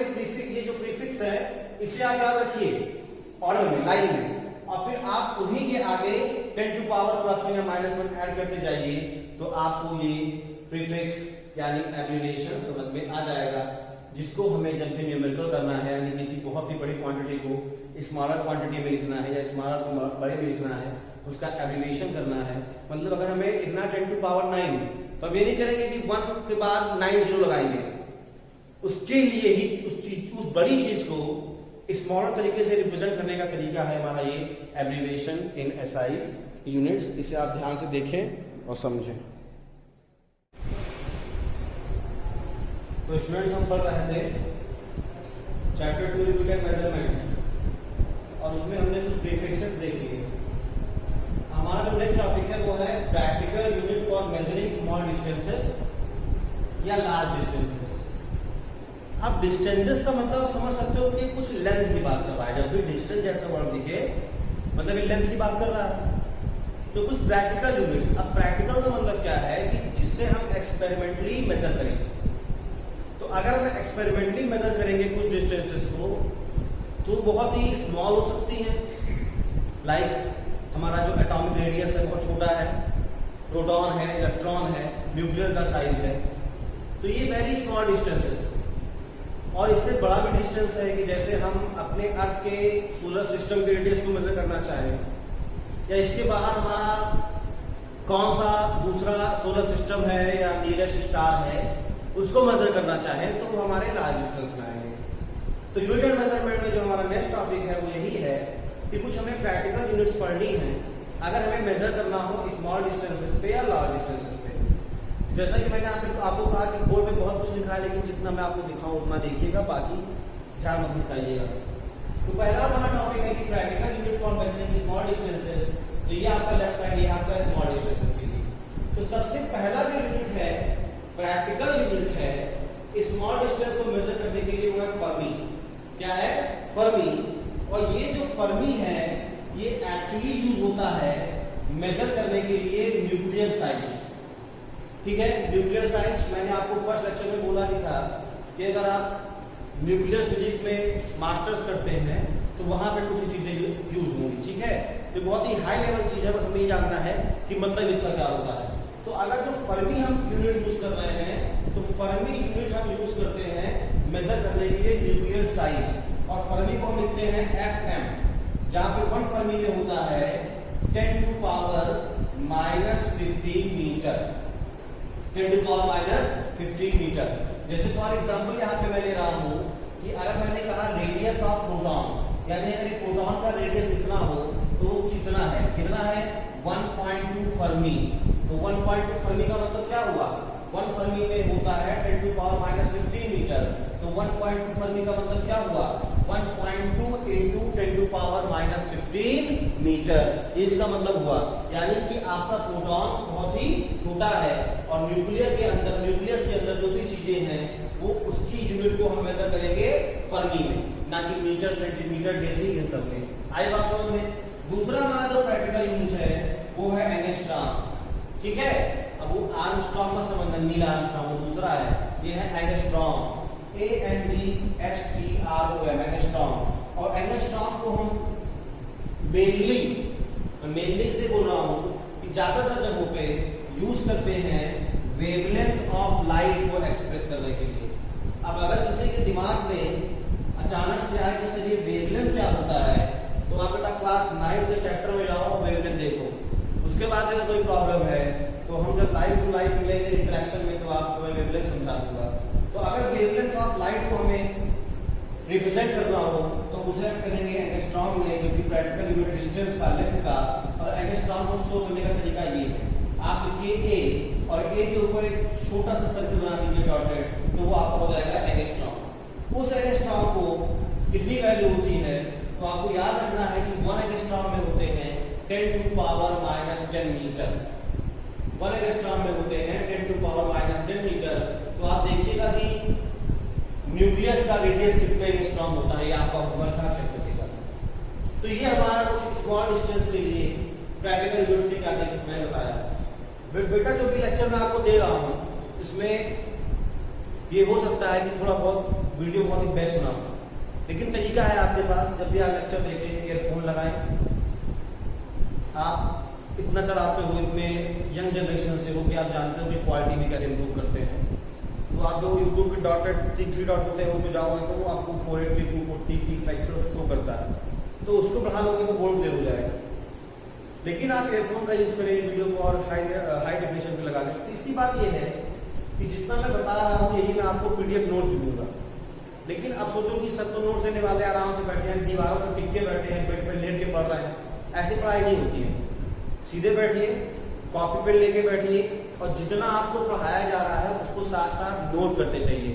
ये जो प्रीफिक्स है इसे आप याद रखिए ऑर्डर में, लाइन में, और फिर आप उन्हीं के आगे 10⁻+1 ऐड करते जाइए, तो आपको ये प्रीफिक्स यानी एब्रिविएशन समझ में आ जाएगा, जिसको हमें जब भी न्यूमेरिकल करना है, यानी किसी बहुत ही बड़ी क्वांटिटी को स्मॉलर क्वांटिटी में लिखना है या स्मॉलर को बड़े में लिखना है, उसका एब्रिविएशन करना है। मतलब अगर हमें लिखना 10⁹ तो अब ये नहीं करेंगे कि 1 के बाद 9 जीरो लगाएंगे, उसके लिए ही उस बड़ी चीज को स्मॉलर तरीके से रिप्रेजेंट करने का तरीका है हमारा ये एब्रिविएशन इन एसआई यूनिट्स। इसे आप ध्यान से देखें और समझें। तो स्टूडेंट्स, हम पढ़ रहे थे चैप्टर 2 रिपीटेड मेजरमेंट, और उसमें हमने कुछ प्रीफिक्सेस देख लिए। हमारा जो नेक्स्ट टॉपिक है वो है practical unit for measuring small distances या लार्ज डिस्टेंसेस। अब डिस्टेंसेस का मतलब समझ सकते हो कि कुछ लेंथ की बात कर रहा है। जब भी डिस्टेंस जैसा वर्ड दिखे मतलब लेंथ की बात कर रहा है। तो कुछ प्रैक्टिकल यूनिट्स, अब प्रैक्टिकल का मतलब क्या है कि जिससे हम एक्सपेरिमेंटली मेजर करें। तो अगर हम एक्सपेरिमेंटली मेजर करेंगे कुछ डिस्टेंसेस को, तो बहुत ही स्मॉल हो सकती हैं। लाइक हमारा जो एटॉमिक रेडियस है बहुत छोटा है, प्रोटॉन है, इलेक्ट्रॉन है, न्यूक्लियर का साइज है, तो ये वेरी स्मॉल डिस्टेंसेस। और इससे बड़ा भी डिस्टेंस है कि जैसे हम अपने अर्थ के सोलर सिस्टम के रेडियस को मेजर करना चाहें, या इसके बाहर हमारा कौन सा दूसरा सोलर सिस्टम है या नियरेस्ट स्टार है उसको मेजर करना चाहें, तो वो हमारे लार्ज डिस्टेंस में आएंगे। तो यूनिट एंड मेजरमेंट में जो हमारा नेक्स्ट टॉपिक है वो यही है कि कुछ हमें प्रैक्टिकल यूनिट्स पढ़नी है अगर हमें मेजर करना हो स्मॉल डिस्टेंसेस पे या लार्ज डिस्टेंसेस पे। जैसा कि मैंने आपको कहा कि बोर्ड में बहुत कुछ लिखा है, लेकिन जितना मैं आपको दिखाऊं उतना देखिएगा, बाकी ध्यान मत दिखाइएगा। तो पहला हमारा टॉपिक है कि practical unit for measuring small distances. तो ये आपका लेफ्ट साइड, ये आपका स्मॉल डिस्टेंसेस के लिए। तो सबसे पहला जो यूनिट है प्रैक्टिकल यूनिट है स्मॉल डिस्टेंस को मेजर करने के लिए, वो है फर्मी। क्या है? फर्मी। और ये जो फर्मी है ये एक्चुअली यूज होता है मेजर करने के लिए न्यूक्लियर साइज। ठीक है, न्यूक्लियर साइज मैंने आपको फर्स्ट लेक्चर में बोला ही था कि अगर आप न्यूक्लियर फिजिक्स में मास्टर्स करते हैं तो वहां पे कुछ चीजें यूज होंगी। ठीक है, तो बहुत ही हाई लेवल चीज है, बस हमें ये जानना है कि मतलब इसका क्या होता है। तो अगर जो फर्मी हम यूनिट यूज कर रहे हैं, तो फर्मी यूनिट हम यूज करते हैं मेजर करने के लिए न्यूक्लियर साइज, और फर्मी को हम लिखते हैं FM, जहां पे 1 फर्मी में होता है 10⁻⁻15 मीटर, 10⁻⁻15 मीटर। जैसे फॉर एग्जांपल यहाँ पे मैं ले रहा हूँ कि अगर मैंने कहा रेडियस ऑफ प्रोटॉन, यानी अगर एक प्रोटॉन का रेडियस कितना हो तो वो कितना है, 1.2 फर्मी। तो 1.2 फर्मी का मतलब क्या हुआ, 1 फर्मी में होता है 10⁻⁻15 मीटर। तो 1.2 फर्मी का मतलब क्या हुआ, 1.2 × 10⁻⁻15 मीटर। इसका मतलब हुआ, यानी कि आपका प्रोटॉन बहुत ही छोटा है, और न्यूक्लियस के अंदर जो भी चीजें हैं वो उसकी यूनिट को हम मेजर करेंगे फर्मी में, ना कि मीटर, सेंटीमीटर, डेसिमल, इन सब में। आई बात समझ में। दूसरा हमारा जो प्रैक्टिकल यूनिट है वो है एंगस्ट्रॉम। ठीक है, अब वो आर्मस्ट्रॉन्ग मत समझना, नील आर्मस्ट्रॉन्ग वो दूसरा है, ये है एंगस्ट्रॉम, ANGSTROM, एंगस्ट्रॉम। और एंगस्ट्रॉम को हम मेनली से बोल रहा हूँ कि ज्यादातर जगहों पे यूज करते हैं वेवलेंथ ऑफ लाइट को एक्सप्रेस करने के लिए। अब अगर किसी के दिमाग में अचानक से आए कि सर ये वेवलेंथ क्या होता है, तो आप बेटा क्लास 9 के चैप्टर में जाओ और वेवलेंथ देखो। उसके बाद अगर कोई प्रॉब्लम है तो हम जब लाइव टू लाइव मिलेंगे इंटरेक्शन में तो आपको मैं वेवलेंथ समझा दूंगा। तो अगर वेवलेंथ ऑफ लाइट को हमें रिप्रेजेंट करना हो तो उसे हम करेंगे एंगस्ट्रॉम में, जो कि प्रैक्टिकल यूनिट डिस्टेंस का, लेंथ का। और एंगस्ट्रॉम को शो करने का तरीका ये है, आप लिखिए A और A के ऊपर एक छोटा सा सर्कल बना दीजिए डॉटेड, तो वो आपका हो जाएगा एंगस्ट्रॉम। उस एंगस्ट्रॉम को कितनी वैल्यू होती है, तो आपको याद रखना है कि 1 एंगस्ट्रॉम में होते हैं 10⁻⁻10 मीटर। 1 एंगस्ट्रॉम में होते हैं 10⁻⁻10 मीटर। तो आप देखिएगा कि न्यूक्लियस का रेडियस कितने एंगस्ट्रॉम होता है, ये आपका होमवर्क था चेक करिएगा। तो ये हमारा कुछ स्मॉल डिस्टेंस के लिए प्रैक्टिकल यूनिट से क्या मैंने बताया। बेटा जो भी लेक्चर मैं आपको दे रहा हूँ इसमें ये हो सकता है कि थोड़ा बहुत वीडियो बहुत ही बेस्ट ना हो, लेकिन तरीका है आपके पास। जब भी आप लेक्चर देखें ईयरफोन लगाएं। आप इतना चलाते हो, इतने यंग जनरेशन से हो कि आप जानते हो कि क्वालिटी भी कैसे इम्प्रूव करते हैं। तो आप जो यूट्यूब के थ्री डॉट होते हैं उसमें जाओगे तो वो आपको 480 240 पिक्सल शो करता है, तो उसको बढ़ा लोगे तो बोर्ड क्लियर हो जाएगा। लेकिन आप एयरफोन का यूज करें वीडियो को और हाई डेफिनेशन पे लगा दें। तो इसकी बात ये है कि जितना मैं बता रहा हूँ यही मैं आपको पीडीएफ नोट्स भी दूंगा। लेकिन अब सोचो कि सब तो नोट्स देने वाले आराम से बैठे हैं, दीवारों पर टिक के बैठे हैं, बेड पर लेट के पढ़ रहे हैं, ऐसी पढ़ाई नहीं होती है। सीधे बैठिए, कॉपी पेन लेके बैठिए और जितना आपको पढ़ाया जा रहा है उसको साथ साथ नोट करते चाहिए।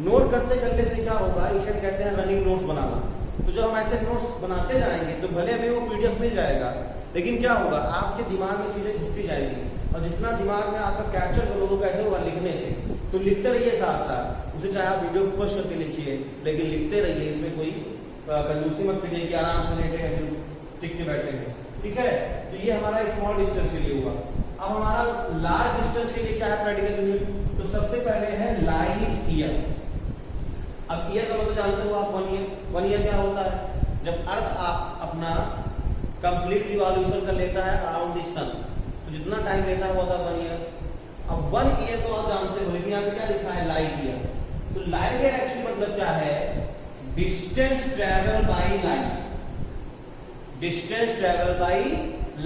नोट करते चलने से क्या होगा, इसे कहते हैं रनिंग नोट्स बनाना। तो जब हम ऐसे नोट्स बनाते जाएंगे तो भले हमें वो पीडीएफ मिल जाएगा, लेकिन क्या होगा आपके दिमाग में चीजें घुसती जाएंगी और जितना दिमाग में आपका कैप्चर करोगे कैसे होगा लिखने से। तो लिखते रहिए साथ साथ, उसे चाहे आप वीडियो पोस्ट करके लिखिए, लेकिन लिखते रहिए। इसमें कोई कंजूसी मत करिए कि आराम से लेटे हैं टिक के बैठे हैं, ठीक है। तो ये हमारा स्मॉल डिस्टेंस के लिए हुआ। अब हमारा लार्ज डिस्टेंस के लिए क्या है प्रैक्टिकल यूनिट। तो सबसे पहले है लाइट ईयर। अब ईयर का मतलब जानते हो आप 1 ईयर। 1 ईयर क्या होता है, जब अर्थ आप अपना कंप्लीट रिवॉल्यूशन कर लेता है अराउंड द सन, तो जितना टाइम लेता है वो होता है 1 ईयर। अब 1 ईयर तो आप जानते हो, लेकिन यहाँ पे क्या लिखा है लाइट ईयर। तो लाइट ईयर एक्चुअली मतलब क्या है, distance travel by light. Distance travel by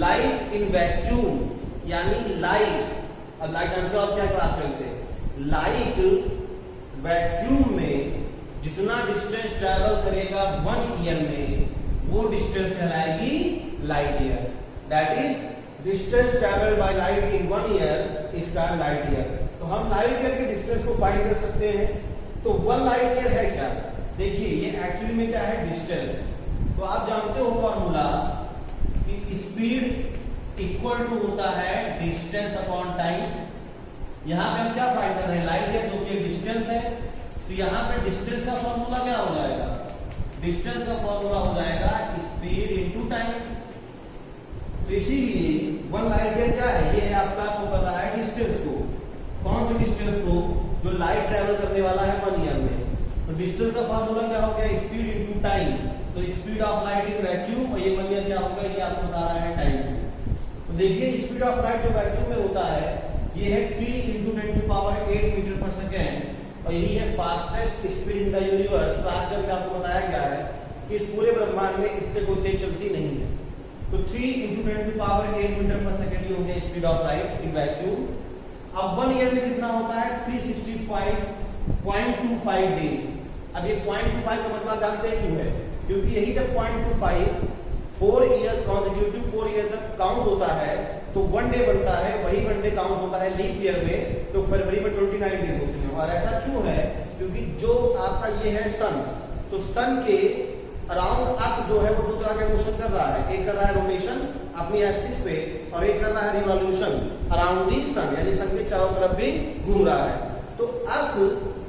light in vacuum, यानी लाइट। अब लाइट जानते हो आप क्या क्लास 12 से, लाइट वैक्यूम में जितना डिस्टेंस ट्रेवल करेगा 1 ईयर में वो डिस्टेंस कहलाएगी light year. That is distance travelled by light in 1 year is called light year. तो हम लाइट ईयर के डिस्टेंस को फाइंड कर सकते हैं। तो 1 लाइट ईयर है क्या, देखिए ये एक्चुअली में क्या है, डिस्टेंस। तो आप जानते हो फॉर्मूला कि स्पीड इक्वल टू होता है डिस्टेंस अपॉन टाइम। यहाँ पे हम क्या फाइंड कर रहे हैं, लाइट ईयर जो कि डिस्टेंस है। तो यहाँ पे डिस्टेंस का फॉर्मूला क्या हो जाएगा, डिस्टेंस का फॉर्मूला हो जाएगा स्पीड इनटू टाइम। तो इसीलिए 1 लाइट ईयर क्या है, ये है आपका शो कर रहा है डिस्टेंस को। कौन से डिस्टेंस को, जो लाइट ट्रेवल करने वाला है 1 ईयर में। तो डिस्टेंस का फॉर्मूला क्या हो गया, स्पीड इनटू टाइम। तो speed of light is vacuum और ये 1 ईयर क्या होगा, ये आपको बता रहा है टाइम। तो देखिए स्पीड ऑफ लाइट जो वैक्यूम में होता है ये है 3 × 10⁸ मीटर पर सेकेंड, और यही है fastest speed in the universe. Last time आपको बताया गया है कि इस पूरे ब्रह्मांड में इससे कोई तेज चलती नहीं है। तो 3 × 10⁸ मीटर पर सेकेंड ये हो गया speed of light in vacuum. अब 1 ईयर में कितना होता है, 365.25 डेज। अब ये 0.25 का मतलब जानते हैं क्यों है, क्योंकि यही जब 0.25 4 ईयर कॉन्सेक्यूटिव 4 ईयर तक काउंट होता है तो 1 डे बनता है, वही 1 डे काउंट होता है लीप ईयर में। तो फरवरी में 29 डेज होते हैं। और ऐसा क्यों है, क्योंकि जो आपका ये है सन, तो सन के अराउंड अर्थ जो है वो 2 तरह के मोशन कर रहा है। एक कर रहा है रोटेशन अपनी एक्सिस पे और एक कर रहा है रिवॉल्यूशन अराउंड दी सन, यानी सन के चारों तरफ भी घूम रहा है। तो अर्थ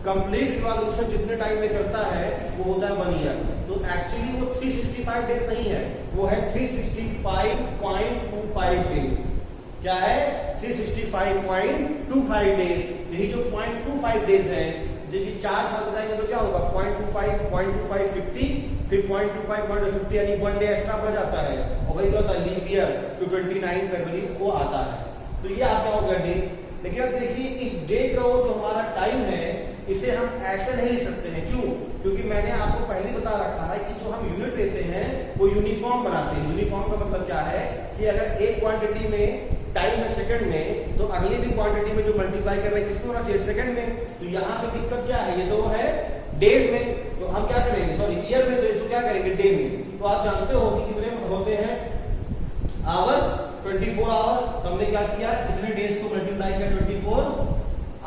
कंप्लीट रिवॉल्यूशन जितने टाइम में करता है वो होता है 1 ईयर। तो एक्चुअली वो 365 डेज नहीं है, वो है 365.25 डेज। क्या है, 365.25 डेज। यही जो 0.25 डेज है, जब 4 साल बताएंगे तो क्या होगा, 0.25 50, फिर 0.25 यानी 1 डे एक्स्ट्रा बढ़ जाता है, और वही क्या होता है लीप ईयर जो 29 फरवरी को आता है। तो ये आपका हो गया डे। लेकिन अब देखिए इस डे का जो हमारा टाइम है इसे हम ऐसे नहीं ले सकते हैं। क्यों, क्योंकि मैंने आपको पहले बता रखा है कि जो हम यूनिट लेते हैं वो यूनिफॉर्म बनाते हैं। यूनिफॉर्म का मतलब क्या है कि अगर एक क्वांटिटी में टाइम है सेकंड में, तो अगली भी क्वांटिटी में जो मल्टीप्लाई कर रहे हैं किसमें होना चाहिए, सेकंड में। तो यहाँ पे दिक्कत क्या है, ये तो है डेज में, तो हम क्या करेंगे, सॉरी ईयर में, तो इसको क्या करेंगे डे में। तो आप जानते हो कि कितने होते हैं आवर्स, 24 आवर। तो हमने क्या किया, कितने डेज को मल्टीप्लाई किया 24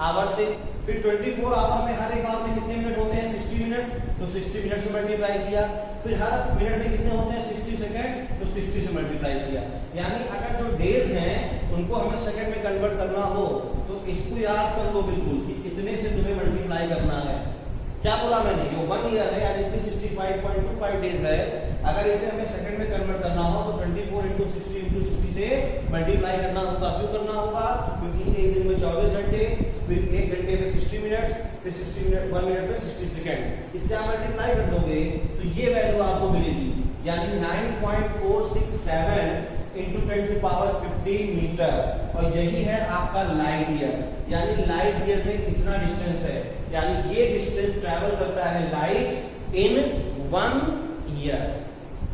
आवर से। फिर 24 आवर में हर एक आवर में कितने मिनट होते हैं, 60 मिनट, तो 60 मिनट से मल्टीप्लाई किया। फिर हर मिनट में कितने होते हैं 60 सेकंड, तो 60 से मल्टीप्लाई किया। यानी अगर जो डेज हैं उनको हमें सेकंड में कन्वर्ट करना हो तो इसको याद कर लो बिल्कुल कि इतने से तुम्हें मल्टीप्लाई करना है। क्या बोला मैंने, ये 1 ईयर है यानी 365.25 डेज है। अगर इसे हमें सेकंड में कन्वर्ट करना हो तो 24 × 60 × 60 से मल्टीप्लाई करना होगा। क्यों करना होगा, क्योंकि एक दिन में 24 घंटे, फिर एक घंटे में 60 मिनट, फिर 60 मिनट 1 मिनट में 60 सेकंड। इससे आप मल्टीप्लाई कर दोगे तो ये वैल्यू आपको मिलेगी, यानी 9.467 × 10⁻15 मीटर। और यही है आपका लाइट ईयर, यानी लाइट ईयर में कितना डिस्टेंस है, यानी ये डिस्टेंस ट्रैवल करता है लाइट इन 1 ईयर।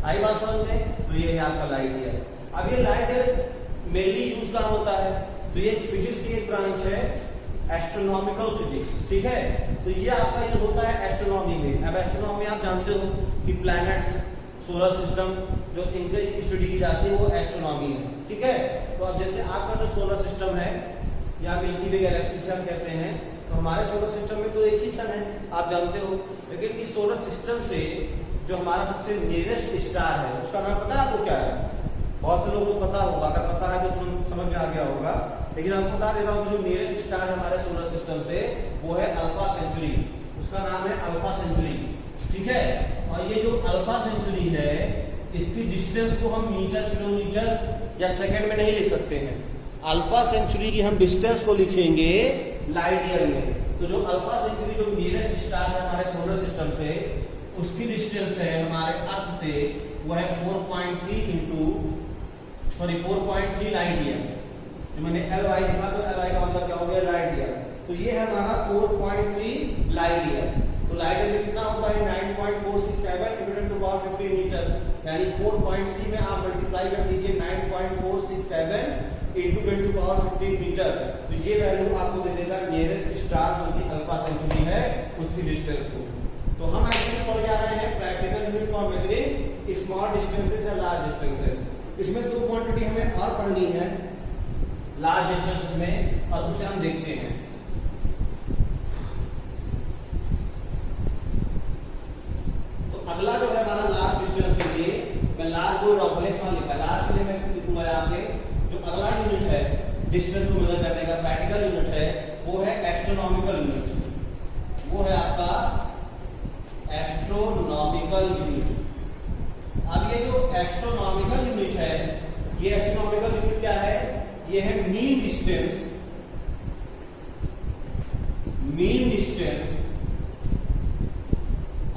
आई बात समझ में, तो ये है आपका लाइट ईयर। अब ये लाइट ईयर मेनली यूज कहाँ होता है, तो ये फिजिक्स की एक ब्रांच है एस्ट्रोनॉमिकल फिजिक्स, ठीक है। तो ये आपका यूज होता है एस्ट्रोनॉमी में। अब एस्ट्रोनॉमी आप जानते हो कि प्लैनेट्स, सोलर सिस्टम जो इनकी स्टडी की जाती है वो एस्ट्रोनॉमी है, ठीक है। तो अब जैसे आपका जो सोलर सिस्टम है या मिल्की वे गैलेक्सी से हम कहते हैं, तो हमारे सोलर सिस्टम में तो एक ही सन है, आप जानते हो। लेकिन इस सोलर सिस्टम से जो हमारा सबसे नियरेस्ट स्टार है उसका नाम पता है आपको क्या है? बहुत से लोगों को पता होगा, अगर पता है तो तुम समझ में आ गया होगा। लेकिन आपको बता दे रहा हूँ, जो नियरेस्ट स्टार है हमारे सोलर सिस्टम से वो है अल्फा सेंचुरी। उसका नाम है अल्फा सेंचुरी, ठीक है। और ये जो अल्फा सेंचुरी है इसकी डिस्टेंस को हम मीटर, किलोमीटर या सेकंड में नहीं लिख सकते हैं। अल्फा सेंचुरी की हम डिस्टेंस को लिखेंगे लाइट ईयर में। तो जो अल्फा सेंचुरी जो नियरेस्ट स्टार है हमारे सोलर सिस्टम से, उसकी डिस्टेंस है हमारे अर्थ से वो है 4.3 लाइट ईयर। जो मैंने Ly लिखा तो Ly का मतलब क्या हो गया, लाइट ईयर। तो ये है हमारा 4.3 लाइट ईयर। तो लाइट ईयर में कितना होता है 9.467 × 10⁻15 मीटर, यानी 4.3 में आप मल्टीप्लाई कर दीजिए 9.467 × 10⁻15 मीटर। तो ये वैल्यू आपको दे देगा नियरेस्ट स्टार जो कि अल्फा सेंचुरी है उसकी डिस्टेंस को। तो हम एक्चुअली पढ़ जा रहे हैं practical unit for measuring small distances या लार्ज डिस्टेंसेस। इसमें दो क्वांटिटी हमें और पढ़नी है लार्ज डिस्टेंसेस में, और उसे हम देखते हैं। तो अगला जो है हमारा लार्ज डिस्टेंस के लिए, मैं लार्ज बोल रहा हूँ, भले इसमें लिखा लार्ज के लिए मैं लिखूंगा यहाँ पे। जो अगला यूनिट है डिस्टेंस को मेजर करने का, प्रैक्टिकल यूनिट है, वो है एस्ट्रोनॉमिकल यूनिट। वो है आपका एस्ट्रोनॉमिकल यूनिट। अब ये जो एस्ट्रोनॉमिकल यूनिट है, ये एस्ट्रोनॉमिकल यूनिट क्या है, ये है mean distance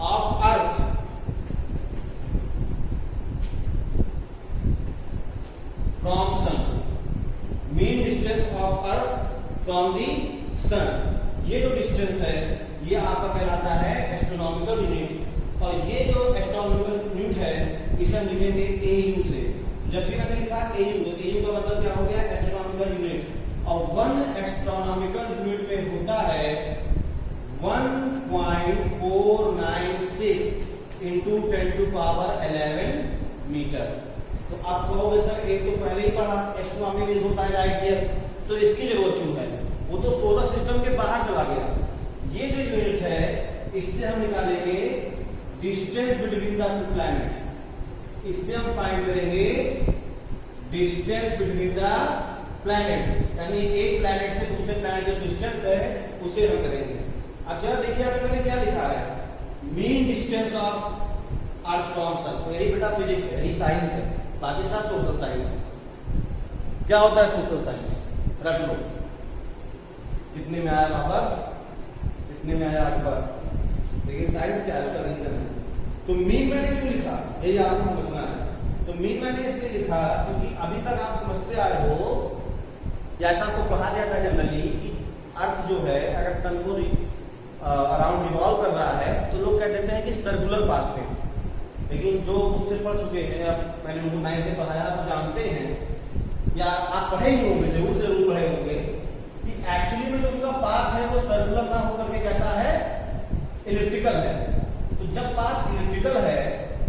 of earth from sun. Mean distance of earth from the sun. ये जो डिस्टेंस है ये आपका कहलाता है एस्ट्रोनॉमिकल यूनिट। और ये जो एस्ट्रोनॉमिकल यूनिट है इसे हम लिखेंगे AU से। जब भी मैंने लिखा AU, तो AU का मतलब क्या हो गया, एस्ट्रोनॉमिकल यूनिट। और 1 एस्ट्रोनॉमिकल यूनिट में होता है 1.496 × 10⁻11 मीटर। तो आप कहोगे सर एक तो पहले ही पढ़ा, एस्ट्रोनॉमी मींस होता है लाइट ईयर, तो इसकी जरूरत क्यों है, वो तो सोलर सिस्टम के बाहर चला गया। ये जो यूनिट है इससे हम निकालेंगे distance between the two planet. इससे हम फाइंड करेंगे डिस्टेंस बिटवीन द प्लैनेट, यानी एक प्लैनेट से दूसरे प्लैनेट जो डिस्टेंस है उसे हम करेंगे। अब जरा देखिए आप मैंने क्या लिखा है, mean distance of earth from sun. तो यही बेटा फिजिक्स है, यही साइंस है, बाकी सब सोशल साइंस है। क्या होता है सोशल साइंस, रख लो। कितने में आया बाबा, कितने में आया अकबर। देखिए साइंस क्या है, उसका रीजन है। तो मीन मैंने क्यों लिखा, यही आपको समझना है। तो मीन मैंने इसलिए लिखा क्योंकि अभी तक आप समझते आए हो, या ऐसा आपको कहा गया था जनरली कि अर्थ जो है अगर सन को अराउंड रिवॉल्व कर रहा है तो लोग कह देते हैं कि सर्कुलर पाथ में। लेकिन जो मुझसे पढ़ चुके हैं, अब मैंने उनको 9th में पढ़ाया, आप जानते हैं या आप पढ़े ही होंगे, जरूर पढ़े होंगे कि एक्चुअली में जो उनका पाथ है वो सर्कुलर ना होकर के कैसा है, इलिप्टिकल है। तो जब पाथ इलिप्टिकल है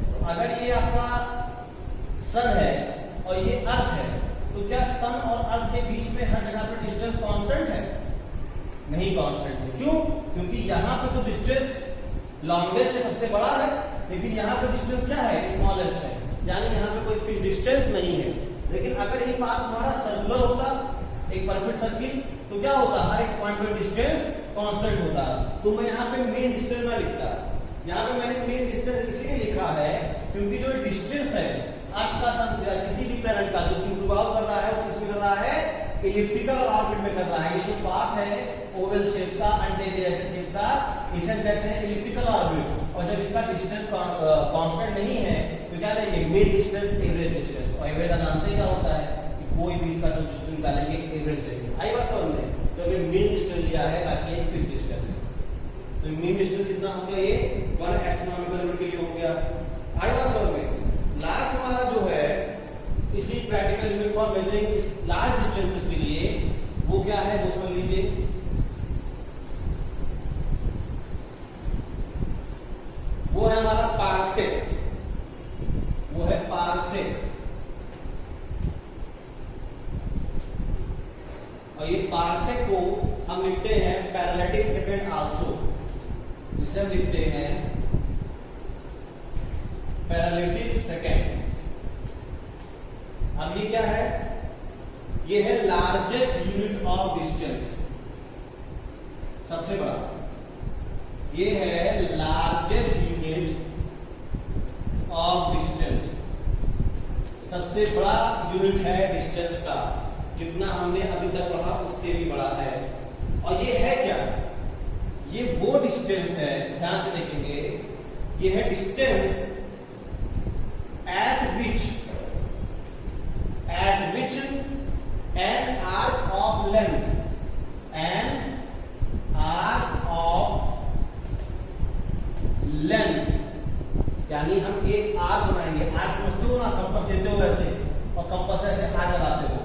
तो अगर ये आपका सन है और ये अर्थ है, तो क्या सन और अर्थ के बीच में हर जगह पर डिस्टेंस कांस्टेंट है? नहीं कांस्टेंट है। क्यों? क्योंकि यहाँ पे तो डिस्टेंस लॉन्गेस्ट सबसे बड़ा है, लेकिन यहाँ पे डिस्टेंस क्या है, स्मॉलेस्ट है, यानी यहाँ पे कोई फिक्स डिस्टेंस नहीं है। लेकिन अगर ये पाथ हमारा सर्कुलर होता, एक परफेक्ट सर्किल, तो क्या होता, हर एक पॉइंट पे डिस्टेंस कांस्टेंट होता। तो मैं यहाँ पे मेन डिस्टेंस ना लिखता, यहाँ पे मैंने मेन डिस्टेंस इसलिए लिखा है क्योंकि जो डिस्टेंस है अर्थ का सन से किसी भी प्लैनेट का जो रिवॉल्व कर रहा है वो किसमें कर रहा है, इलिप्टिकल ऑर्बिट में कर रहा है। ये जो पाथ है ओवल शेप का, अंडे जैसे शेप का, इसे कहते हैं इलिप्टिकल ऑर्बिट। और जब इसका डिस्टेंस कांस्टेंट नहीं है तो क्या लेंगे, मिड डिस्टेंस, एवरेज डिस्टेंस। और एवरेज का जानते क्या होता है कि कोई भी इसका जो डिस्टेंस निकालेंगे एवरेज लेंगे। आई बात समझ में, तो अभी मिड डिस्टेंस लिया है बाकी एक फिक्स डिस्टेंस। तो मिड डिस्टेंस कितना हो गया, ये 1 एस्ट्रोनॉमिकल यूनिट के लिए हो गया। आई बात समझ में। लास्ट हमारा जो है इसी प्रैक्टिकल यूनिट फॉर मेजरिंग इस लार्ज डिस्टेंसेस के लिए वो क्या है, वो समझ लीजिए। वो है हमारा पार्सेक, वो है पार्सेक। और ये पार्सेक को हम लिखते हैं पैरेलैटिक सेकंड आल्सो, जिसे हम लिखते हैं पैरेलैटिक सेकंड। अब ये क्या है, ये है लार्जेस्ट यूनिट ऑफ डिस्टेंस, सबसे बड़ा। ये है लार्जेस्ट यूनिट ऑफ डिस्टेंस, सबसे बड़ा यूनिट है डिस्टेंस का। जितना हमने अभी तक पढ़ा उससे भी बड़ा है। और ये है क्या, ये वो डिस्टेंस है, ध्यान से देखेंगे, ये है distance at which an arc of length यानी हम एक आर्क बनाएंगे। आर्क समझते हो ना, कंपास देते हो ऐसे, और कंपास ऐसे आर्क लगाते हो,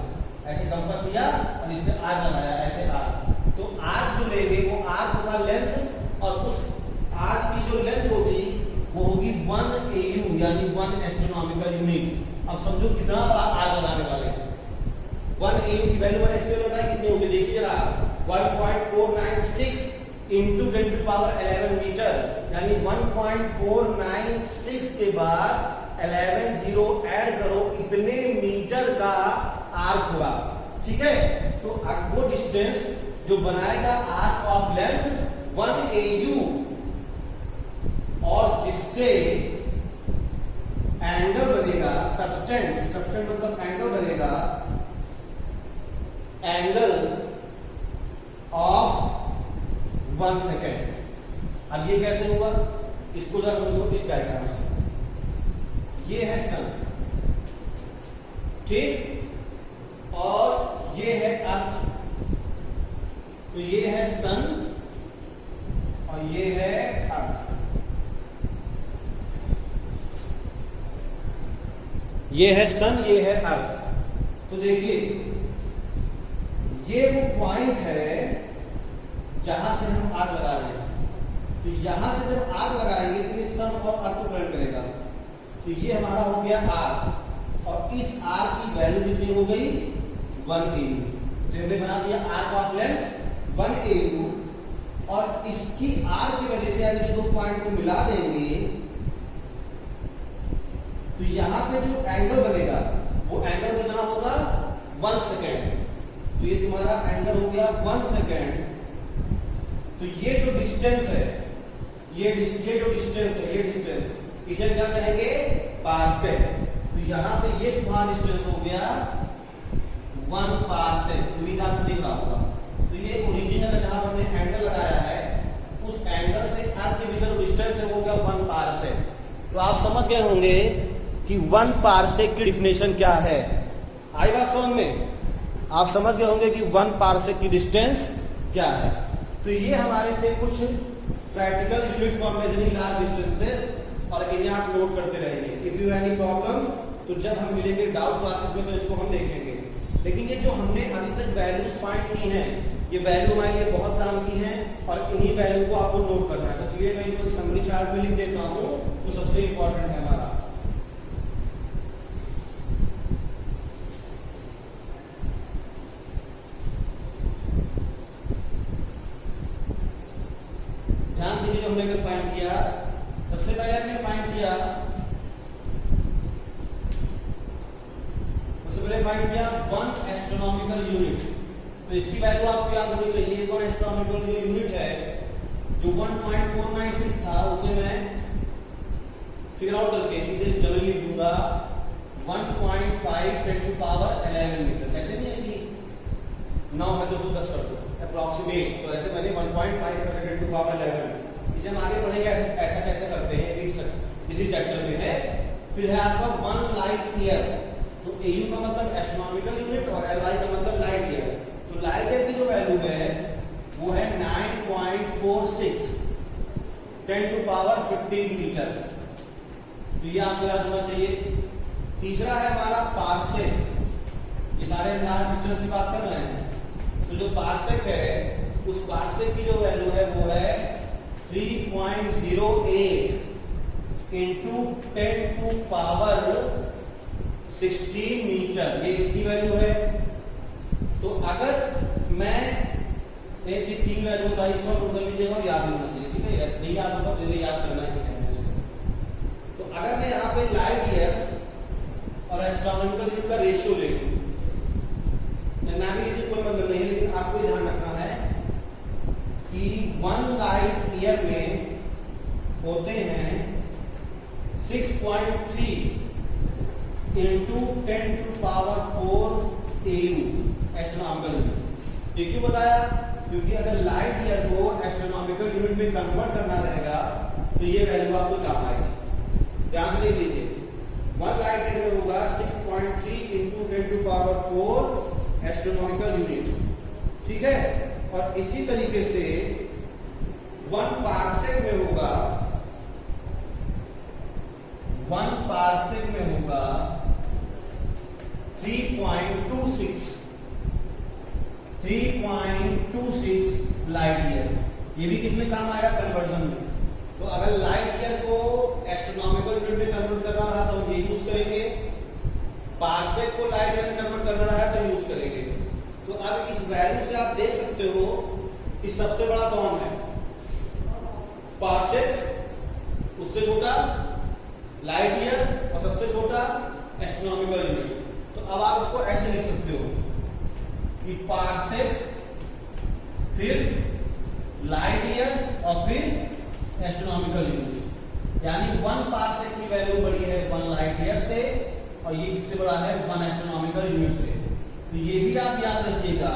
ऐसे कंपास लिया और इससे आर्क लगाया, ऐसे आर्क। तो आर्क जो लेंगे वो आर्क होगा लेंथ, और उस आर्क की जो लेंथ होगी वो होगी 1 AU यानी 1 एस्ट्रोनॉमिकल यूनिट। अब समझो कितना बड़ा आर्क लगाने वाले हैं। 1 AU की वैल्यू मैंने इसलिए बताया कितनी होगी, देखिए जरा, 1.496 इंटू 10 टू पावर 11 मीटर, यानी 1.496 के बाद 11 जीरो ऐड करो, इतने मीटर का आर्क होगा। ठीक है, तो वो डिस्टेंस जो बनाएगा आर्क ऑफ लेंथ 1 AU, और जिससे एंगल बनेगा सब्सटेंस मतलब एंगल बनेगा, एंगल ऑफ 1 सेकेंड। अब ये कैसे होगा, इसको जरा समझो इस डायग्राम से। ये है सन, ठीक, और ये है अर्थ। तो ये है सन और ये है अर्थ। ये है सन, ये है अर्थ। तो देखिए ये वो पॉइंट है जहां से हम आग लगा रहे हैं। तो यहां से जब आग लगाएंगे तो ये सन और अर्थ को करंट करेगा। तो ये हमारा हो गया आर्क, और इस आर्क की वैल्यू कितनी हो गई, 1 AU। तो हमने बना दिया आर्क ऑफ लेंथ 1 AU, और इसकी आर्क की वजह से यानी दो पॉइंट को मिला देंगे तो यहां पे जो एंगल बनेगा वो एंगल कितना होगा, 1 सेकेंड। तो ये तुम्हारा एंगल हो गया 1 सेकेंड। तो ये जो डिस्टेंस है, ये जो डिस्टेंस है, ये डिस्टेंस, इसे क्या कहेंगे, पार्सेक। तो यहाँ पे ये तुम्हारा डिस्टेंस हो गया 1 पार्सेक। उम्मीद आपको दिख रहा होगा। तो ये ओरिजिनल जहां हमने एंगल लगाया है उस एंगल से अर्थ के बीच में डिस्टेंस है वो हो गया 1 पार्सेक। तो आप समझ गए होंगे कि 1 पार्सेक की डेफिनेशन क्या है। आई बात समझ में, आप समझ गए होंगे कि 1 पार्सेक की डिस्टेंस क्या है। तो ये हमारे थे कुछ practical unit for measuring large distances, और इन्हें आप नोट करते रहेंगे। इफ यू एनी प्रॉब्लम तो जब हम मिलेंगे डाउट क्लासेस में तो इसको हम देखेंगे। लेकिन ये जो हमने अभी तक वैल्यूज फाइंड की हैं, ये वैल्यू हमारे लिए बहुत काम की हैं, और इन्हीं वैल्यू को आपको नोट करना है। तो चलिए मैं इनको समरी चार्ट में लिख देता हूँ, तो सबसे इंपॉर्टेंट है हमारा। ध्यान दीजिए, जो हमने फाइंड किया एस्ट्रोनॉमिकल यूनिट। तो इसकी वैल्यू आपको याद होनी चाहिए। एक और एस्ट्रोनॉमिकल जो यूनिट है जो 1.496 था उसे मैं फिगर आउट करके सीधे जनरली लिख दूंगा 1.5 × 10⁻11 मीटर। कहते नहीं है कि 9 है तो उसको 10 कर दो अप्रॉक्सीमेट, तो ऐसे मैंने 1.5 × 10⁻11। इसे हम आगे पढ़ेंगे ऐसा कैसे करते हैं, इसी चैप्टर में है। फिर है आपका 1 लाइट ईयर। तो AU का मतलब एस्ट्रोनॉमिकल यूनिट और LI का मतलब लाइट ईयर। तो लाइट ईयर की जो वैल्यू है वो है 9.46 10⁻15 मीटर। तो ये आपको याद होना चाहिए। तीसरा है हमारा पार्सेक। ये सारे लार्ज डिस्टेंस की बात कर रहे हैं। तो जो पार्सेक है उस पार्सेक की जो वैल्यू है वो है 3.08 × 10⁻16 मीटर। ये इसकी वैल्यू है। तो अगर मैं एक की 3 वैल्यू बताई, इसको नोट कर लीजिएगा और याद होना चाहिए, ठीक है। नहीं याद होगा तो याद करना है। तो अगर मैं यहाँ पे लाइट ईयर और एस्ट्रोनॉमिकल यूनिट का रेशियो ले लूं, ना भी लीजिए कोई मतलब नहीं है, लेकिन आपको ध्यान रखना है कि 1 लाइट ईयर में होते हैं 6.3 × 10⁴ AU एस्ट्रोनॉमिकल यूनिट। ये क्यों बताया? क्योंकि अगर लाइट ईयर को एस्ट्रोनॉमिकल यूनिट में कन्वर्ट करना रहेगा तो ये वैल्यू आपको काम आएगी। ध्यान से देख लीजिए, 1 लाइट ईयर में होगा 6.3 × 10⁴ एस्ट्रोनॉमिकल यूनिट, ठीक है। और इसी तरीके से 1 पार्सेक में होगा 3.26 लाइट ईयर। ये भी किसमें काम आएगा? कन्वर्जन में। तो अगर लाइट ईयर को एस्ट्रोनॉमिकल यूनिट में कन्वर्ट करना रहा तो हम ये यूज करेंगे, पार्सेक को लाइट ईयर में कन्वर्ट करना रहा तो यूज करेंगे। तो अब इस वैल्यू से आप देख सकते हो कि सबसे बड़ा कौन है? पार्सेक, उससे छोटा लाइट ईयर और सबसे छोटा एस्ट्रोनॉमिकल यूनिट। तो अब आप इसको ऐसे लिख सकते हो कि पार्सेक, फिर लाइट ईयर और फिर एस्ट्रोनॉमिकल यूनिट। यानी 1 पार्सेक की वैल्यू बड़ी है 1 लाइट ईयर से और ये किससे बड़ा है? 1 एस्ट्रोनॉमिकल यूनिट से। तो ये भी आप याद रखिएगा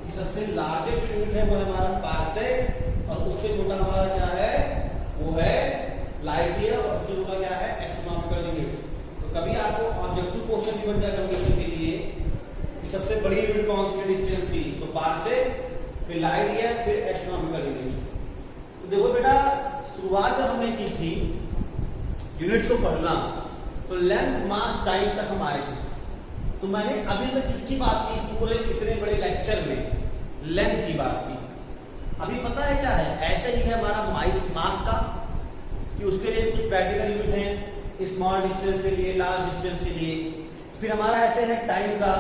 कि सबसे लार्जेस्ट यूनिट है वो है हमारा पार्सेक और उससे छोटा हमारा क्या है? वो है लाइट ईयर और सबसे छोटा क्या है? Astronomical unit. तो कभी आपको ऑब्जेक्टिव क्वेश्चन भी बन जाए कैलकुलेशन के लिए कि सबसे बड़ी यूनिट कौन सी है डिस्टेंस की? तो पार्सेक, फिर लाइट ईयर, फिर एस्ट्रोनॉमिकल यूनिट। तो देखो बेटा, शुरुआत जब हमने की थी यूनिट्स को पढ़ना तो लेंथ, मास, टाइम तक हम आए थे। तो मैंने अभी तक किसकी बात की? इस पूरे इतने बड़े लेक्चर में लेंथ की बात की। अभी पता है क्या है? ऐसा ही है हमारा मास का कि उसके लिए कुछ प्रैक्टिकल यूनिट हैं, स्मॉल डिस्टेंस के लिए, लार्ज डिस्टेंस के लिए। फिर हमारा ऐसे है टाइम का,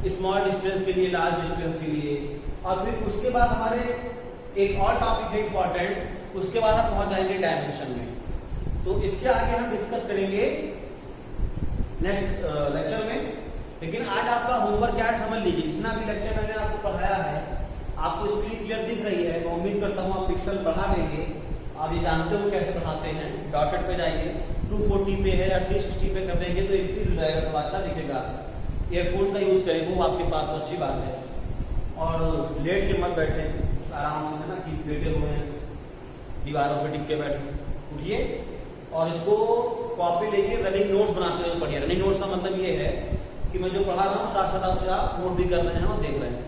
स्मॉल डिस्टेंस के लिए, लार्ज डिस्टेंस के लिए। और फिर उसके बाद हमारे एक और टॉपिक है इंपॉर्टेंट, उसके बाद हम पहुंच जाएंगे डायमेंशन में। तो इसके आगे हम डिस्कस करेंगे नेक्स्ट लेक्चर में। लेकिन आज आपका होमवर्क क्या है समझ लीजिए। जितना भी लेक्चर मैंने आपको पढ़ाया है आपको स्क्रीन क्लियर दिख रही है। मैं उम्मीद करता हूँ आप पिक्सल बढ़ा लेंगे। आप ये जानते हो कैसे बढ़ाते हैं। डॉटेड पे जाइए, 240 पे है या 360 पे कर देंगे तो इंक्रीज हो जाएगा, तो अच्छा दिखेगा। एयरफोन का यूज करें वो आपके पास तो अच्छी बात है। और लेट के मत बैठे, आराम से, है ना, कि लेटे हुए हैं दीवारों पे टिक के बैठे। उठिए और इसको कॉपी लेके रनिंग नोट्स बनाते हुए पढ़िए। रनिंग नोट्स का मतलब ये है कि मैं जो पढ़ा रहा हूँ साथ साथ से आप नोट भी कर रहे हैं और देख रहे हैं।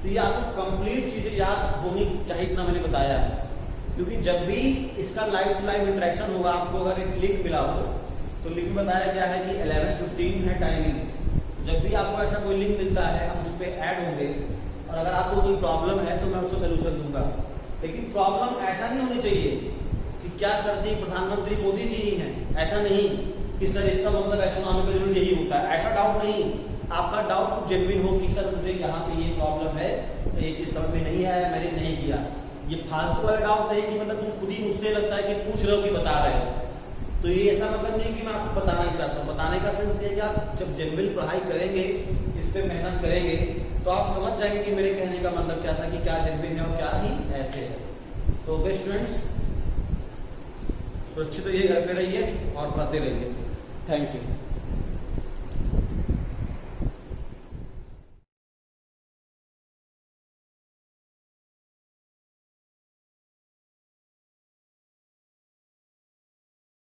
तो ये आपको कंप्लीट चीजें याद होनी चाहिए, इतना मैंने बताया है। क्योंकि जब भी इसका लाइव टू लाइव इंटरेक्शन होगा, आपको अगर एक लिंक मिला हो तो लिंक में बताया गया है कि 11:15 है टाइमिंग। जब भी आपको ऐसा कोई लिंक मिलता है हम उस पर ऐड होंगे और अगर आपको कोई प्रॉब्लम है तो मैं उसको सोल्यूशन दूंगा। लेकिन प्रॉब्लम ऐसा नहीं होनी चाहिए कि क्या सर जी प्रधानमंत्री मोदी जी ही हैं, ऐसा नहीं कि सर इसका मतलब एस्ट्रोनॉमिकल यूनिट यही होता है, ऐसा डाउट नहीं। आपका डाउट जेन्युइन हो कि सर मुझे यहाँ पे ये प्रॉब्लम है, ये चीज समझ में नहीं आया, मैंने नहीं किया। ये फालतू वाला डाउट नहीं कि मतलब तुम खुद ही मुझसे लगता है कि पूछ रहे हो कि बता रहे हो। तो ये ऐसा मतलब नहीं कि मैं आपको बताना ही चाहता हूँ। बताने का सेंस ये है कि आप जब जेन्युइन पढ़ाई करेंगे, पे मेहनत करेंगे तो आप समझ जाएंगे कि मेरे कहने का मतलब क्या था, कि क्या जज्बे हैं और क्या ही ऐसे है। तो ओके स्टूडेंट्स, सुरक्षित रहिए, घर पे रहिए और पढ़ते रहिए। Thank you.